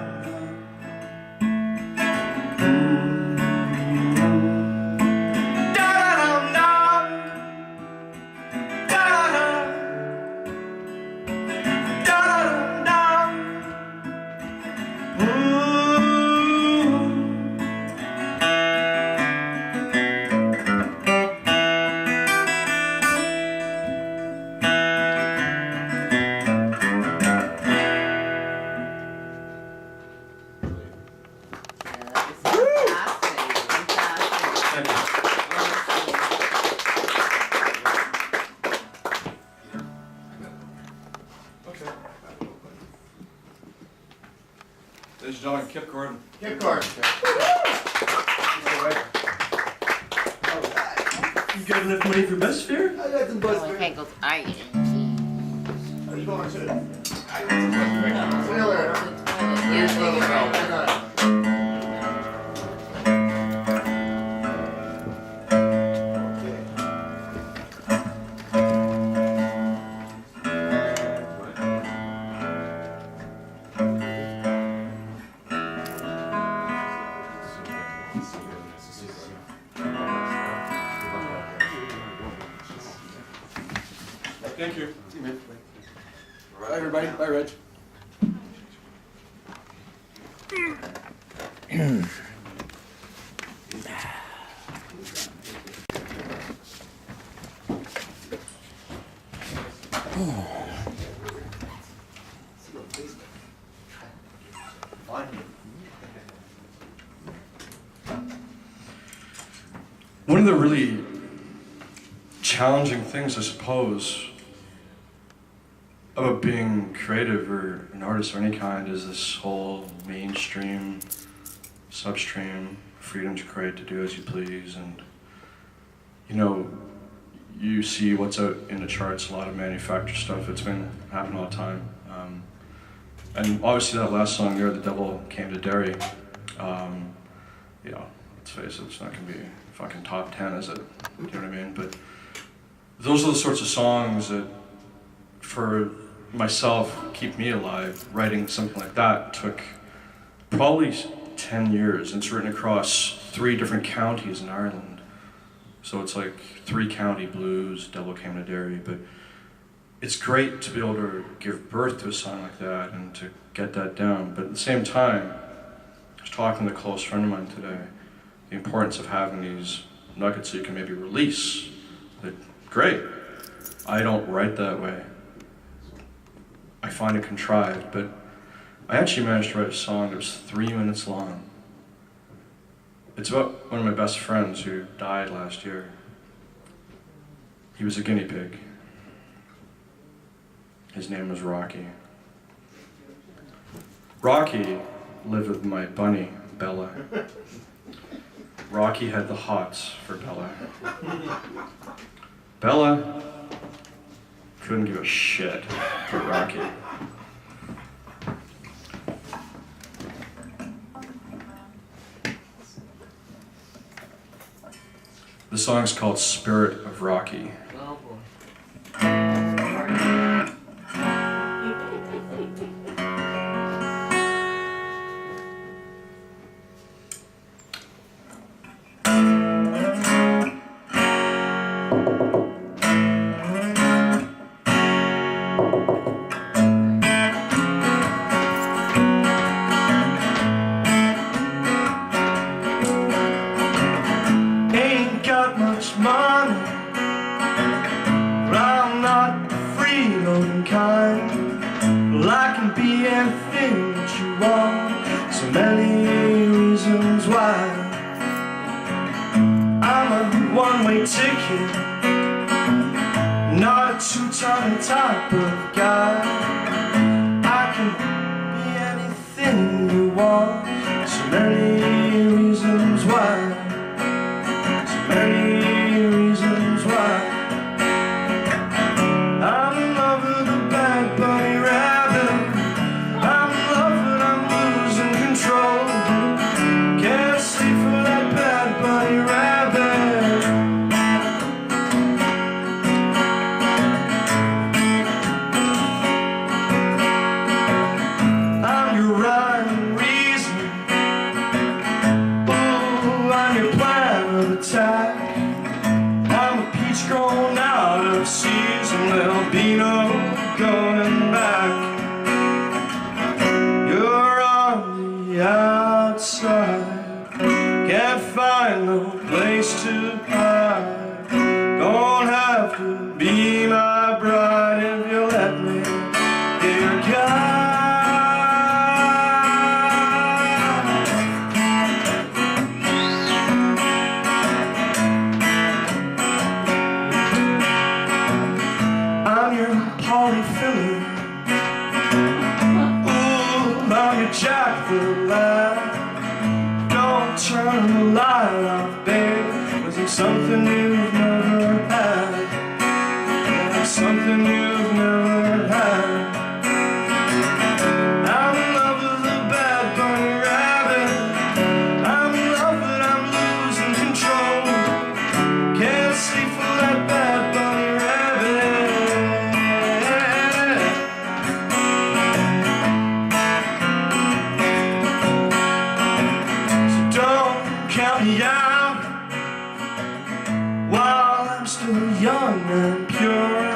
Ladies and gentlemen, Kip Gordon. Kip Gordon. You got enough money for bus fare? I got some bus fare. Pangles, I Are you going to? I got some bus fare. See you later. Yeah, thank you very much. Thank you. See you, man. Bye, everybody. Bye, Reg. One of the really challenging things, I suppose, about being creative or an artist of any kind is this whole mainstream, substream, freedom to create, to do as you please. And, you know, you see what's out in the charts, a lot of manufactured stuff. It's been happening all the time. And obviously that last song there, The Devil Came to Derry, you know, let's face it, it's not gonna be fucking top 10, is it? You know what I mean? But those are the sorts of songs that, for myself, keep me alive. Writing something like that took probably 10 years. It's written across 3 different counties in Ireland. So it's like 3 county blues, Devil Came to Derry. But it's great to be able to give birth to a song like that and to get that down. But at the same time, I was talking to a close friend of mine today, the importance of having these nuggets so you can maybe release. That, great, I don't write that way. I find it contrived, but I actually managed to write a song that was 3 minutes long. It's about one of my best friends who died last year. He was a guinea pig. His name was Rocky. Rocky lived with my bunny, Bella. Rocky had the hots for Bella. Bella couldn't give a shit for Rocky. The song's called Spirit of Rocky. Oh boy. Ain't got much money, but I'm not the freeloading kind. Well, I can be anything that you want, so many reasons why. I'm a one-way ticket, not a two-ton type of guy. I can be anything you want, so many reasons why. Many reasons why. I'm in love with a bad bunny rabbit. I'm in love and I'm losing control. Can't sleep for that bad bunny rabbit. I'm your rhyme and reason. Ooh, I'm your plan of attack. I'm a peach grown out of season. There'll be no going back. You're on the outside, can't find no place to hide. Don't have to be my bride if you let me be your guide. I'm your polyfiller. Ooh, I'm your Jack the Lad. Don't turn the light off, babe, 'cause it's something you've never had. It's something you've never had. I'm in love with a bad bunny rabbit. I'm in love but I'm losing control. Can't sleep for that bad bunny rabbit. So don't count me out while I'm still young and pure.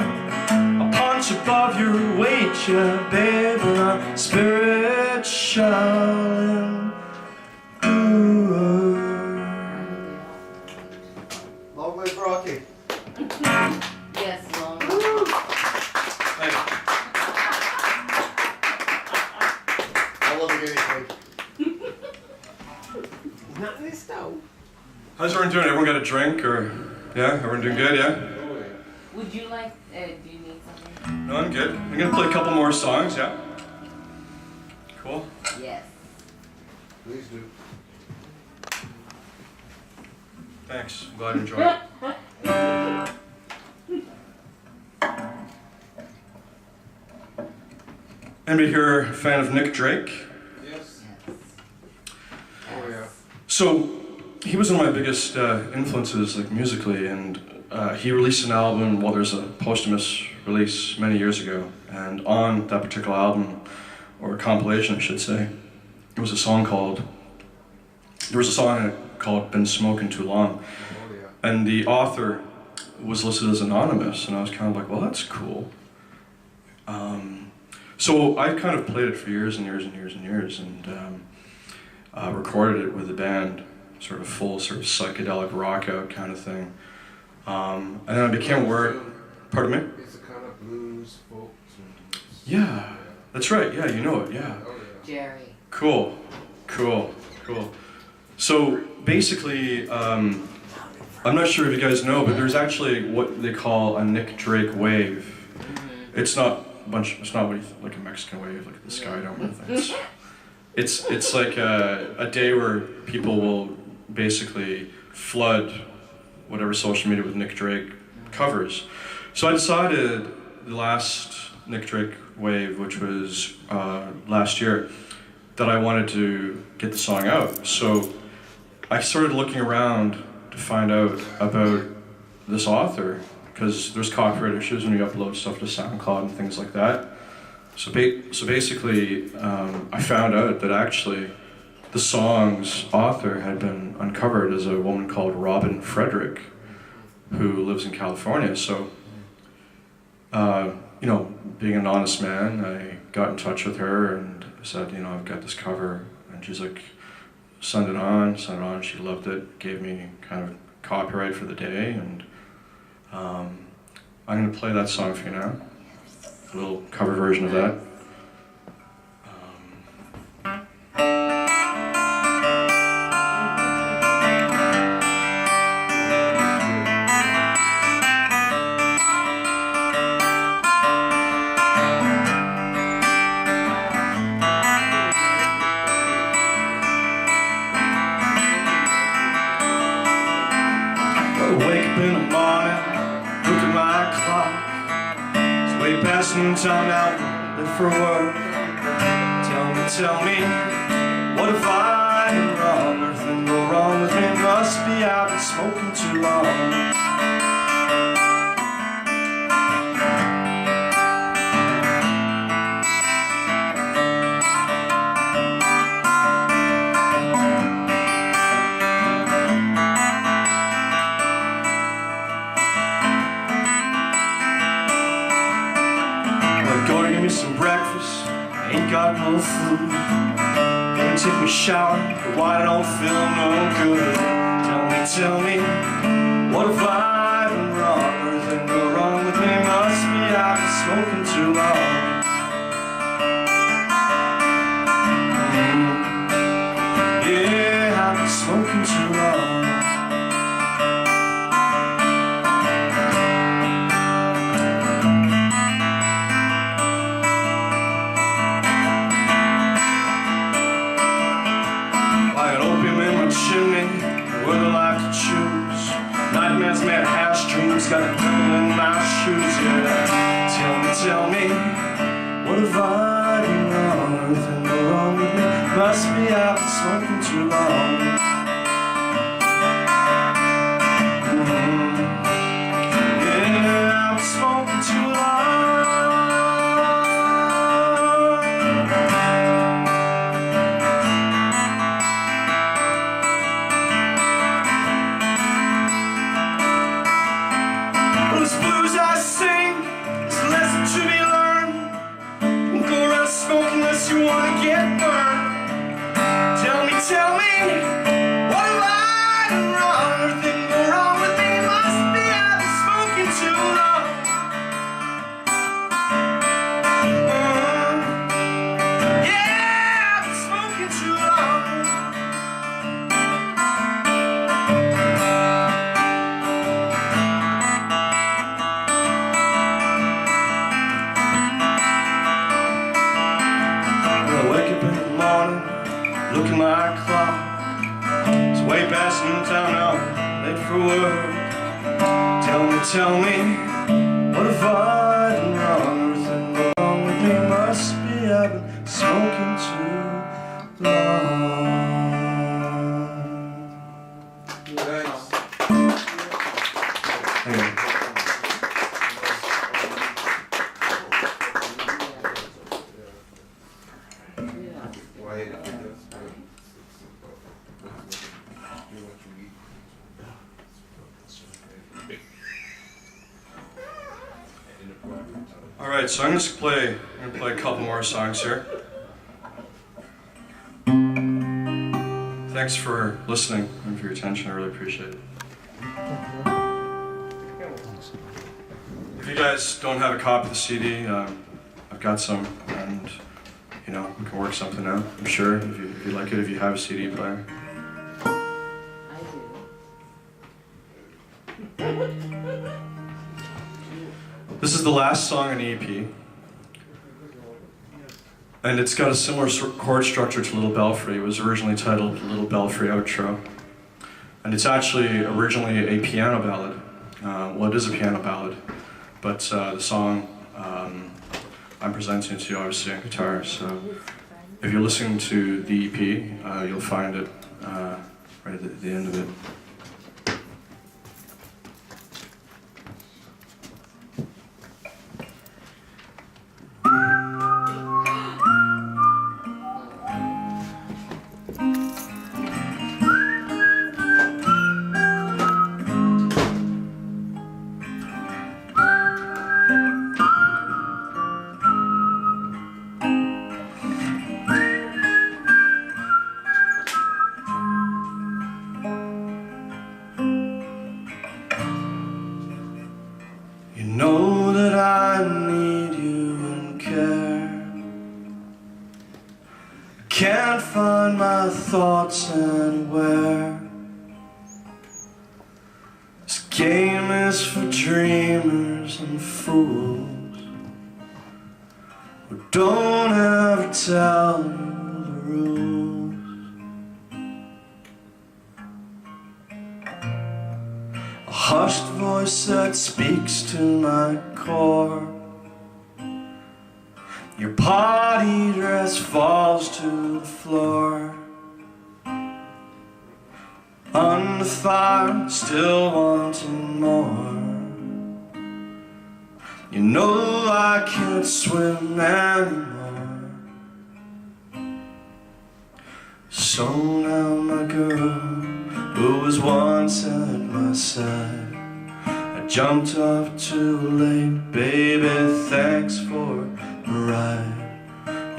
I'll punch above your weight, yeah, babe, and I'm spiritual and pure. Long live Rocky. Yes, long. Thank you. I love the guinea pig. Not in this stove. How's everyone doing? Everyone got a drink or, yeah? Everyone doing good, yeah? Would you like, do you need something? No, I'm good. I'm gonna play a couple more songs, yeah? Cool. Yes. Please do. Thanks. I'm glad you enjoyed it. Anybody here a fan of Nick Drake? Yes. Yes. Oh yeah. So, he was one of my biggest influences, like musically, and he released an album, well, there's a posthumous release many years ago, and on that particular album, or compilation I should say, there was a song called Been Smoking Too Long, Oh yeah. and the author was listed as anonymous, and I was kind of like, well, that's cool. So I kind of played it for years and years and years and years, and recorded it with the band, sort of full, sort of psychedelic rock out kind of thing. And then I became aware. Pardon me? It's a kind of blues, folk. Yeah, that's right. Yeah, you know it. Yeah. Oh yeah. Jerry. Cool. So basically, I'm not sure if you guys know, but there's actually what they call a Nick Drake wave. It's not it's not like a Mexican wave, like the sky dome thing. It's like a day where people will basically flood whatever social media with Nick Drake covers. So I decided the last Nick Drake wave, which was last year, that I wanted to get the song out. So I started looking around to find out about this author, because there's copyright issues when you upload stuff to SoundCloud and things like that. So basically, I found out that actually the song's author had been uncovered as a woman called Robin Frederick, who lives in California. So, you know, being an honest man, I got in touch with her and said, you know, I've got this cover. And she's like, send it on. She loved it, gave me kind of copyright for the day. And I'm going to play that song for you now. A little cover version of that. Time out, live for work. Tell me, what if I am wrong? Everything go wrong with me, must be I've been smoking too long. Some breakfast, ain't got no food. Gonna take me a shower, but why I don't feel no good. Tell me, what if I've been wrong? Everything go wrong with me, must be I've been smoking too long. Yeah, I've been smoking too long. Mad hash dreams, got a devil in my shoes, yeah. Tell me, what have I been wrong? Everything go wrong with me, must be I've been smoking too long. Yeah, I've been smoking too long. You wanna get burned? Tell me, what have I done wrong? Everything go wrong with me, must be I've been smoking too long. Yeah, I've been smoking too long. Look at my clock, it's way past noontime now, late for work. Tell me, what have I done wrong? Everything go wrong with me, must be I've been smoking too long. Alright, so I'm going to play a couple more songs here. Thanks for listening and for your attention, I really appreciate it. If you guys don't have a copy of the CD, I've got some, and you know, we can work something out, I'm sure, if you like it, if you have a CD player. This is the last song on the EP. And it's got a similar chord structure to Little Belfry. It was originally titled Little Belfry Outro. And it's actually originally a piano ballad. Well, it is a piano ballad, but the song I'm presenting to you obviously on guitar. So if you're listening to the EP, you'll find it right at the end of it. Know that I need you and care. I can't find my thoughts anywhere. This game is for dreamers and fools who don't ever tell you the rules. A hushed voice that speaks to my core. Your party dress falls to the floor. Under fire, still wanting more. You know I can't swim anymore. So now my girl, who was once at my side, I jumped off too late, baby, thanks for the ride.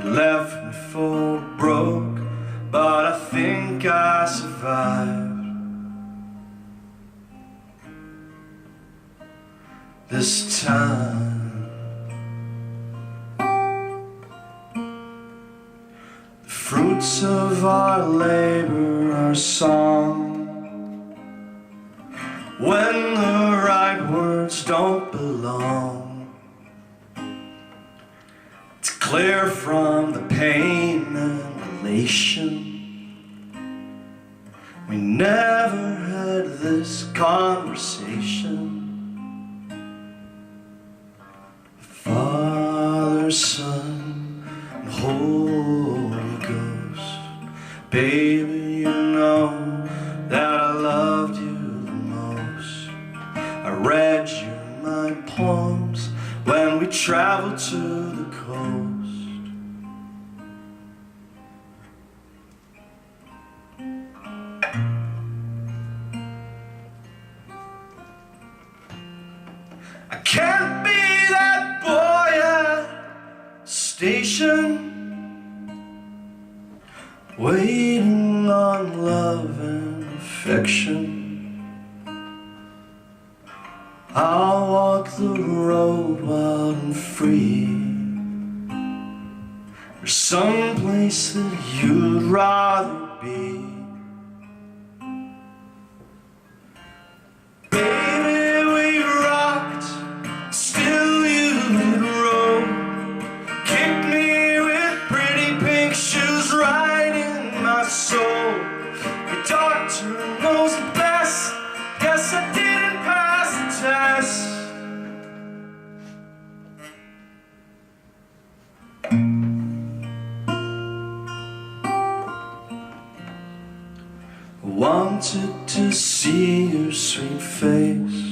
You left me for broke, but I think I survived. This time, the fruits of our labor are song. When the right words don't belong, it's clear from the pain and elation. We never had this conversation. Father, Son, and Holy Ghost. Baby, you know that I loved you the most. I read you my poems when we traveled to the coast. I can't be that boy at the station, waiting on love and affection. I'll walk the road wild and free. There's some place that you'd rather be. Wanted to see your sweet face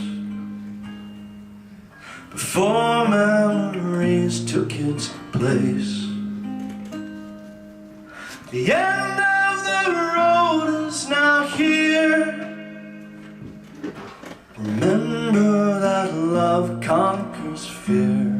before memories took its place. The end of the road is now here. Remember that love conquers fear.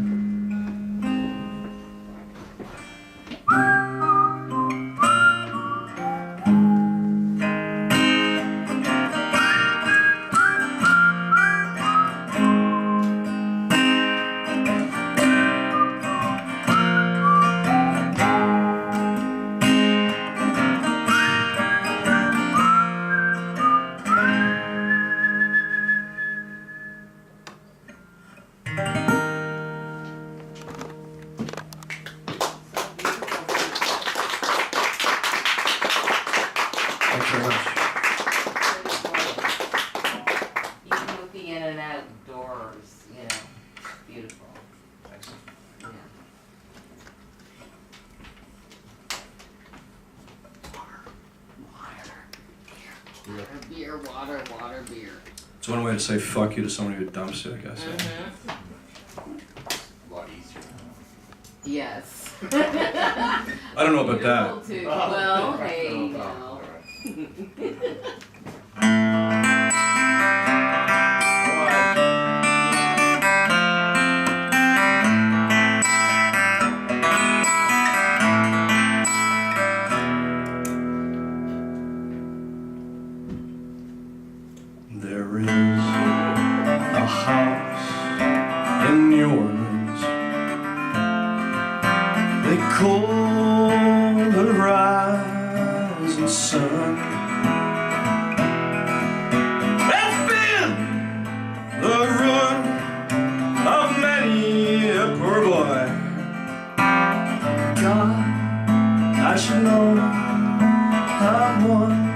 beer, water, beer. It's one way to say fuck you to somebody who dumps you, I guess. Mm-hmm. A lot easier. Yes. I don't know about that. Beautiful, too. Well, hey, No you problem. know. All right. There is a house in New Orleans they call the rising sun. It's been the ruin of many a poor boy. God, I should know I'm one.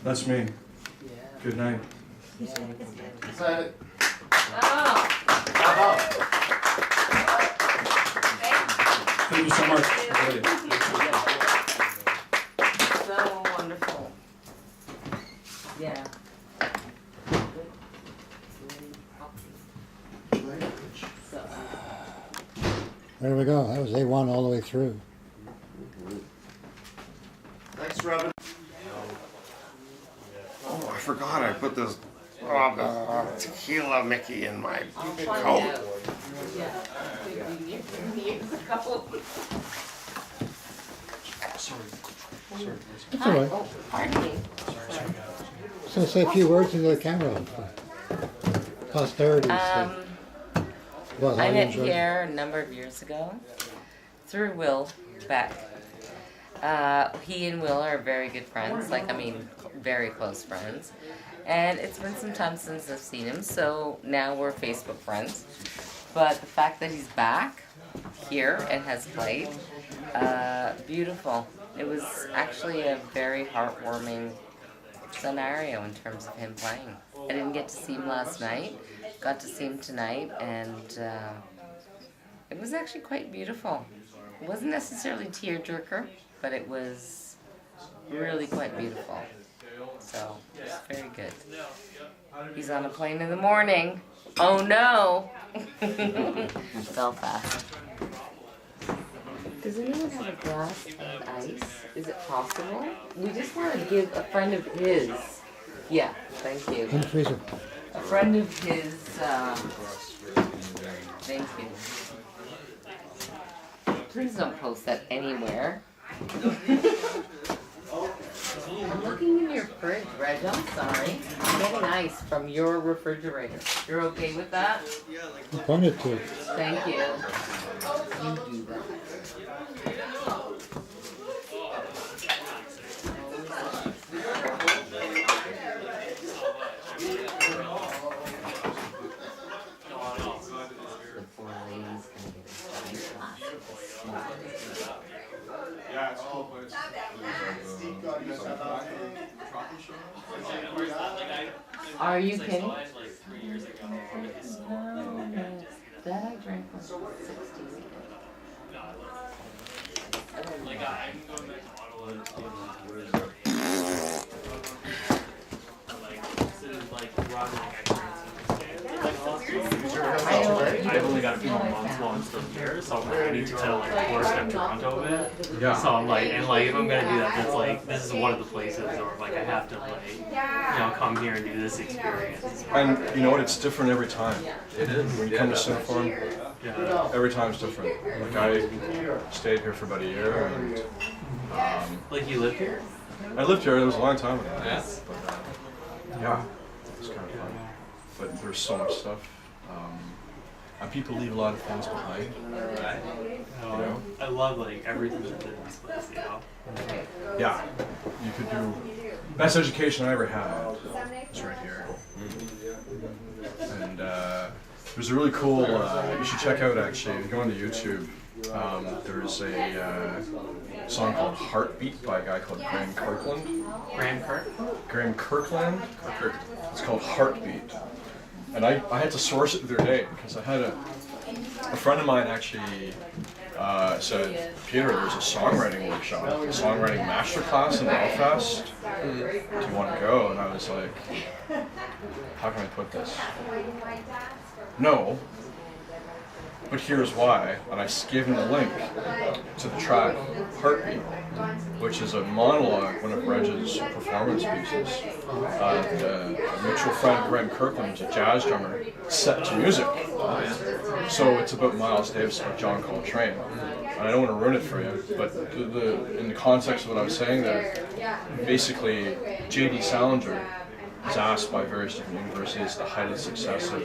That's me. Yeah. Good night. Yeah. Sign it. Oh. Bravo. Thank you so much. So wonderful. Yeah. So, There we go. That was A1 all the way through. Thanks, Robin. Oh, I forgot I put this tequila Mickey in my I'll find coat. out. Yeah. Years ago. Sorry. That's all right. Oh, pardon me. So say a few words into the camera for posterity's sake. Well, how I you met enjoyed it. Pierre a number of years ago through Will Beck. He and Will are very good friends, very close friends. And it's been some time since I've seen him, so now we're Facebook friends. But the fact that he's back here and has played, beautiful. It was actually a very heartwarming scenario in terms of him playing. I didn't get to see him last night, got to see him tonight, and it was actually quite beautiful. It wasn't necessarily tearjerker, but it was really quite beautiful. So, it was very good. He's on a plane in the morning. Oh no! Belfast. Does anyone have a glass of ice? Is it possible? We just want to give a friend of his. Yeah, thank you. In the freezer. A friend of his, thank you. Please don't post that anywhere. I'm looking in your fridge, Reg. I'm sorry. I'm getting ice from your refrigerator. You're okay with that? I pointed to it. Thank you. You do that. Are you kidding? That I drank when I was 16. I've only got a few more months while I'm still here, so I need to work in Toronto a bit. Yeah. So I'm like, if I'm gonna do that, that's like, this is one of the places where I have to come here and do this experience. And you know what? It's different every time. It is. When you come to Cineforum, Yeah. every time's different. Like I stayed here for about a year, and Like you live here? I lived here. It was a long time ago. Yeah. But, yeah, it's kind of fun. But there's so much stuff. And people leave a lot of things behind. You know? I love everything that's in this place, Yeah, you could do best education I ever had. It's right here. And there's a really cool. You should check out actually. If you go onto YouTube, there's a song called "Heartbeat" by a guy called Graham Kirkland. Graham Kirkland. It's called "Heartbeat." And I had to source it the other day because I had a friend of mine actually said, Peter, there's a songwriting workshop, a songwriting masterclass in Belfast. Do you want to go? And I was like, how can I put this? No, but here's why. And I gave him the link to the track Heartbeat, which is a monologue, one of Reg's performance pieces. A mutual friend, Graham Kirkland, is a jazz drummer, set to music. So it's about Miles Davis by John Coltrane. And I don't want to ruin it for you, but in the context of what I was saying there, basically J.D. Salinger was asked by various different universities the height of success of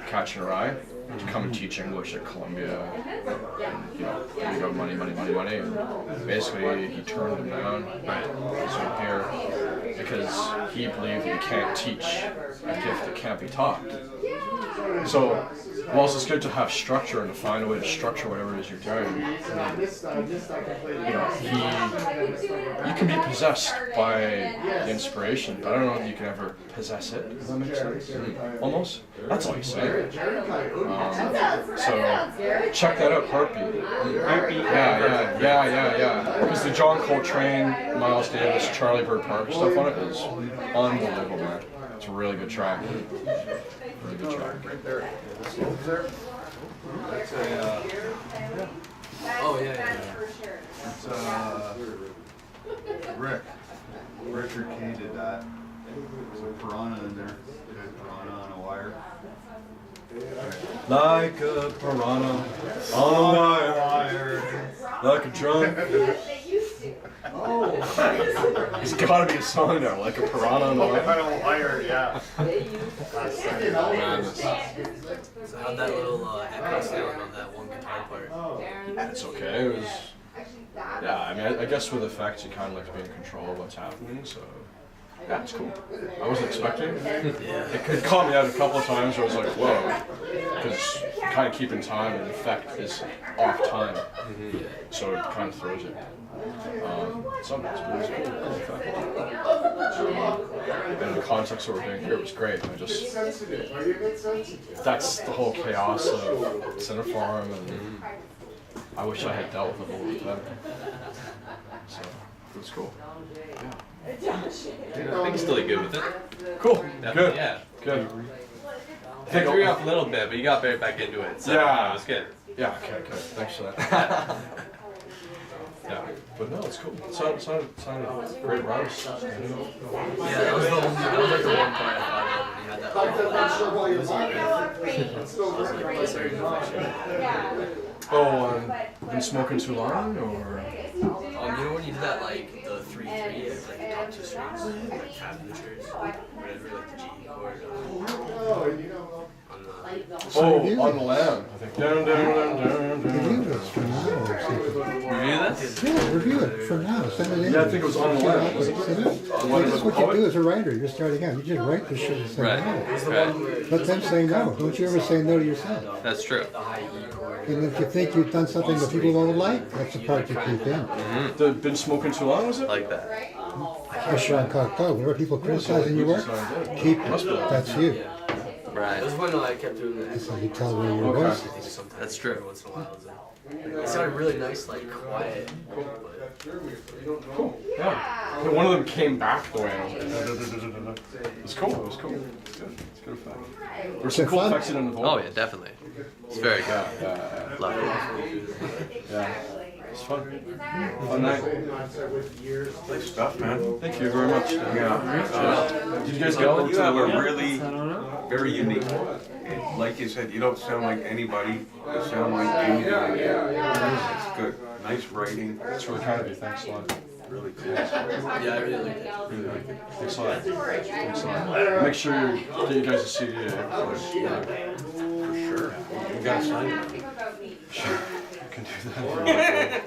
Catching a Rye to come and teach English at Columbia. And, you go money. And basically, he turned them down. So here, because he believed that you can't teach a gift that can't be taught. So, whilst it's good to have structure and to find a way to structure whatever it is you're doing, you can be possessed by the inspiration, but I don't know if you can ever possess it. Does that make sense? Almost. That's all he's saying. So check that out, Heartbeat. Yeah. Because the John Coltrane, Miles Davis, Charlie Bird Parker stuff on it is unbelievable, man. It's a really good track. Really good track. Right there. That's a, Oh, yeah. it's Richard Key did that. There's a piranha in there. There's a piranha on a wire. Like a piranha on a wire. Like a drum. There's gotta be a song there, like a piranha on the line. Wire, yeah. Madness. So how'd that little echo sound on that one guitar part? It's okay. It was. Yeah, I mean, I guess with effects, you kind of like to be in control of what's happening, so. Yeah, it's cool. I wasn't expecting it. It caught me out a couple of times where I was like, whoa. Because kind of keeping time and the effect is off time. So it kind of throws it. Sometimes, but it was cool. And the context of what we're doing here was great. That's the whole chaos of Cineforum, and I wish I had dealt with it a little bit better. So it was cool. Yeah. I think he's still good with it. Cool. Good. Yeah. Good. I threw you off a little bit, but you got back into it. So Yeah. It was good. Yeah, okay. Thanks for that. Yeah, but no, it's cool. It sounded great rounds. Yeah, that was like the one part I thought of when you had that Been smoking too long, or? you know when you did that, like, the 3-3, like the top two strings, like tapping the strings, whatever, like the G chord, On the lamb, I think. Dun, dun, dun, Review this for now. Review this? Yeah, review it for now. Send it in. Yeah, I think it was on the lamb. That's what you do as a writer. You're starting out. You just write the shit and say no. Right. Let them say no. Don't you ever say no to yourself. That's true. And if you think you've done something that people don't like, that's the part you keep in. Been smoking too long, was it? Like that. Especially on Cocteau, where people criticizing your work, keep it. That's you. Right. That's when I kept doing that. That's how you tell where your voice is. That's true. Every once in a while, it sounded really nice, like quiet. Cool. Yeah. One of them came back the way I was like, it was cool. It was cool. It's good. It's good effect. There's some cool effects in the vocal. Oh yeah, definitely. It's very good. Yeah. Love it. Yeah. It's fun. Fun night. Nice stuff, man. Thank you very much. Yeah. Did you guys get one? You have a really, very unique. Like you said, you don't sound like anybody. You sound like you. It's good. Nice writing. It's really kind of you. Thanks a lot. Really cool. Yeah, I really like it. Really like it. Thanks a lot. Thanks a lot. Make sure you get you guys a CD. For sure. You gotta sign it. Sure. You can do that.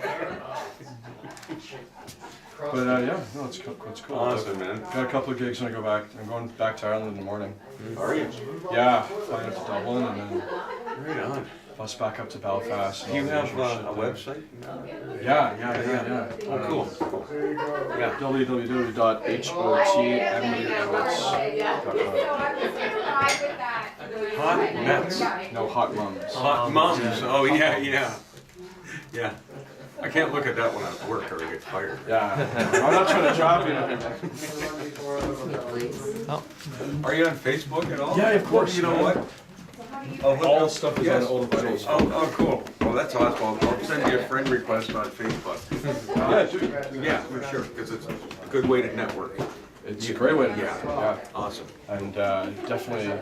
But yeah, no, it's cool. Awesome, man. Got a couple of gigs when I go back. I'm going back to Ireland in the morning. Are you? Yeah, flying up to Dublin and then Right on. bus back up to Belfast. Do you have a website? Yeah. Oh, cool. Yeah, www.hotmets.com. Hot Mets. No, Hot Mums. Hot Mums. Oh, yeah. Yeah. I can't look at that one at work or I get fired. Yeah, I'm not trying to drop you. Are you on Facebook at all? Yeah, of course. You know what? All stuff is on Old Vitals. Oh, cool. Well, that's awesome. I'll send you a friend request on Facebook. Yeah, dude. Yeah, for sure, because it's a good way to network. It's a great way to do it. Yeah. Awesome. And definitely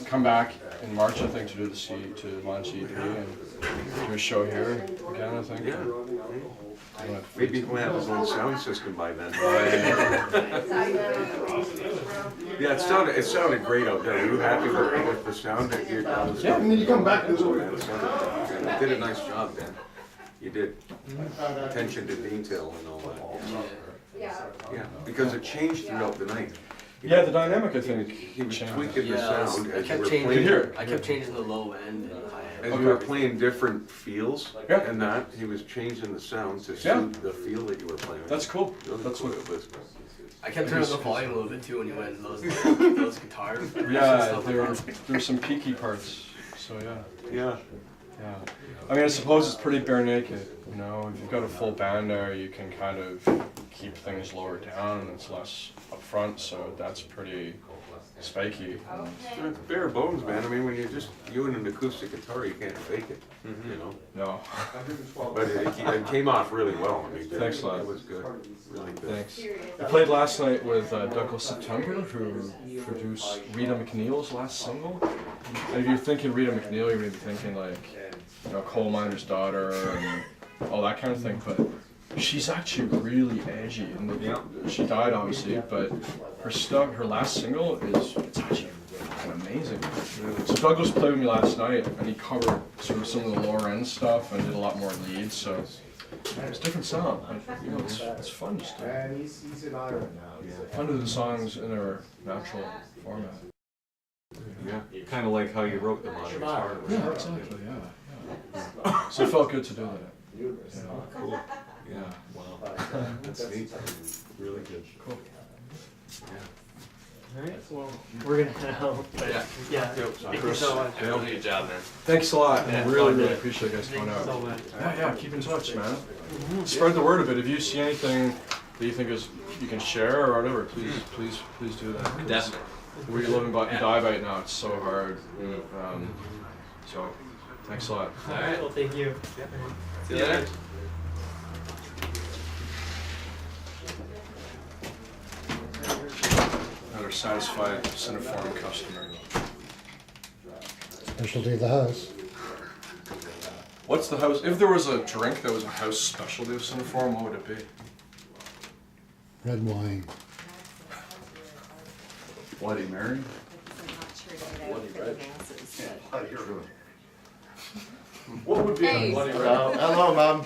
come back in March, I think, to do to launch EP and do a show here again, I think. Yeah. Maybe he'll have his own sound system by then. Yeah, it sounded great out there. Are you happy with the sound that you? Yeah, and then you come back to the You did a nice job, man. You did. Attention to detail and all that. Yeah, because it changed throughout the night. Yeah, the dynamic, I think, He was changed. tweaking the sound I as you kept were changing. playing. I kept changing the low end and high end. As you were playing different feels Yeah. and that, he was changing the sound to Yeah. suit the feel that you were playing. That's cool. Really That's cool. what. It was. I kept turning the volume a little bit too when you went in those guitars. Yeah, there were some peaky parts. So yeah. Yeah. Yeah. I mean, I suppose it's pretty bare naked. You know, if you've got a full band there, you can kind of keep things lower down and it's less up front. So that's pretty spiky. It's bare bones, man. I mean, when you and an acoustic guitar, you can't fake it. You know. No. But it came off really well. I mean, Thanks a lot. It was good. Really good. Thanks. I played last night with Douglas September, who produced Rita McNeil's last single. And if you're thinking Rita McNeil, you're going to be thinking like, you know, Coal Miner's Daughter and all that kind of thing. But she's actually really edgy, and she died obviously, but her stuff, her last single it's actually fucking amazing. So Douglas played with me last night, and he covered sort of some of the lower end stuff and did a lot more leads. So yeah, it's a different sound. Like, you know, it's fun just to, he's in Ireland now. fun to do the songs in their natural format. Yeah, kind of like how you wrote them on your guitar. Yeah, exactly. Yeah. So it felt good to do that. Yeah, cool. Yeah, wow. That's neat. Really good. Cool. Alright, well, we're gonna head out. But yeah. Thank you so much. Yeah, good job, man. Thanks a lot. Yeah, I really, fun really day. appreciate you guys coming out. So much. Yeah, keep in touch, man. Spread the word a bit. If you see anything that you think is you can share or whatever, please do that. Definitely. Where you live and die by now, it's so hard. So, thanks a lot. Alright, well, thank you. See you later. Another satisfied Cineforum customer. Specialty of the house. What's the house? If there was a drink that was a house specialty of Cineforum, what would it be? Red wine. Bloody Mary? Bloody Red. What would be Hey. a bloody red? Hello, Mom.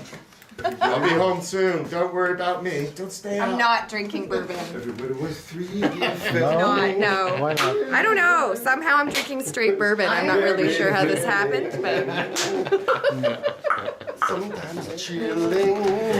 I'll be home soon. Don't worry about me. Don't stay out. I'm not drinking bourbon. Everybody was 3 No? No. Why not? I don't know. Somehow I'm drinking straight bourbon. I'm not really sure how this happened, but Sometimes chilling.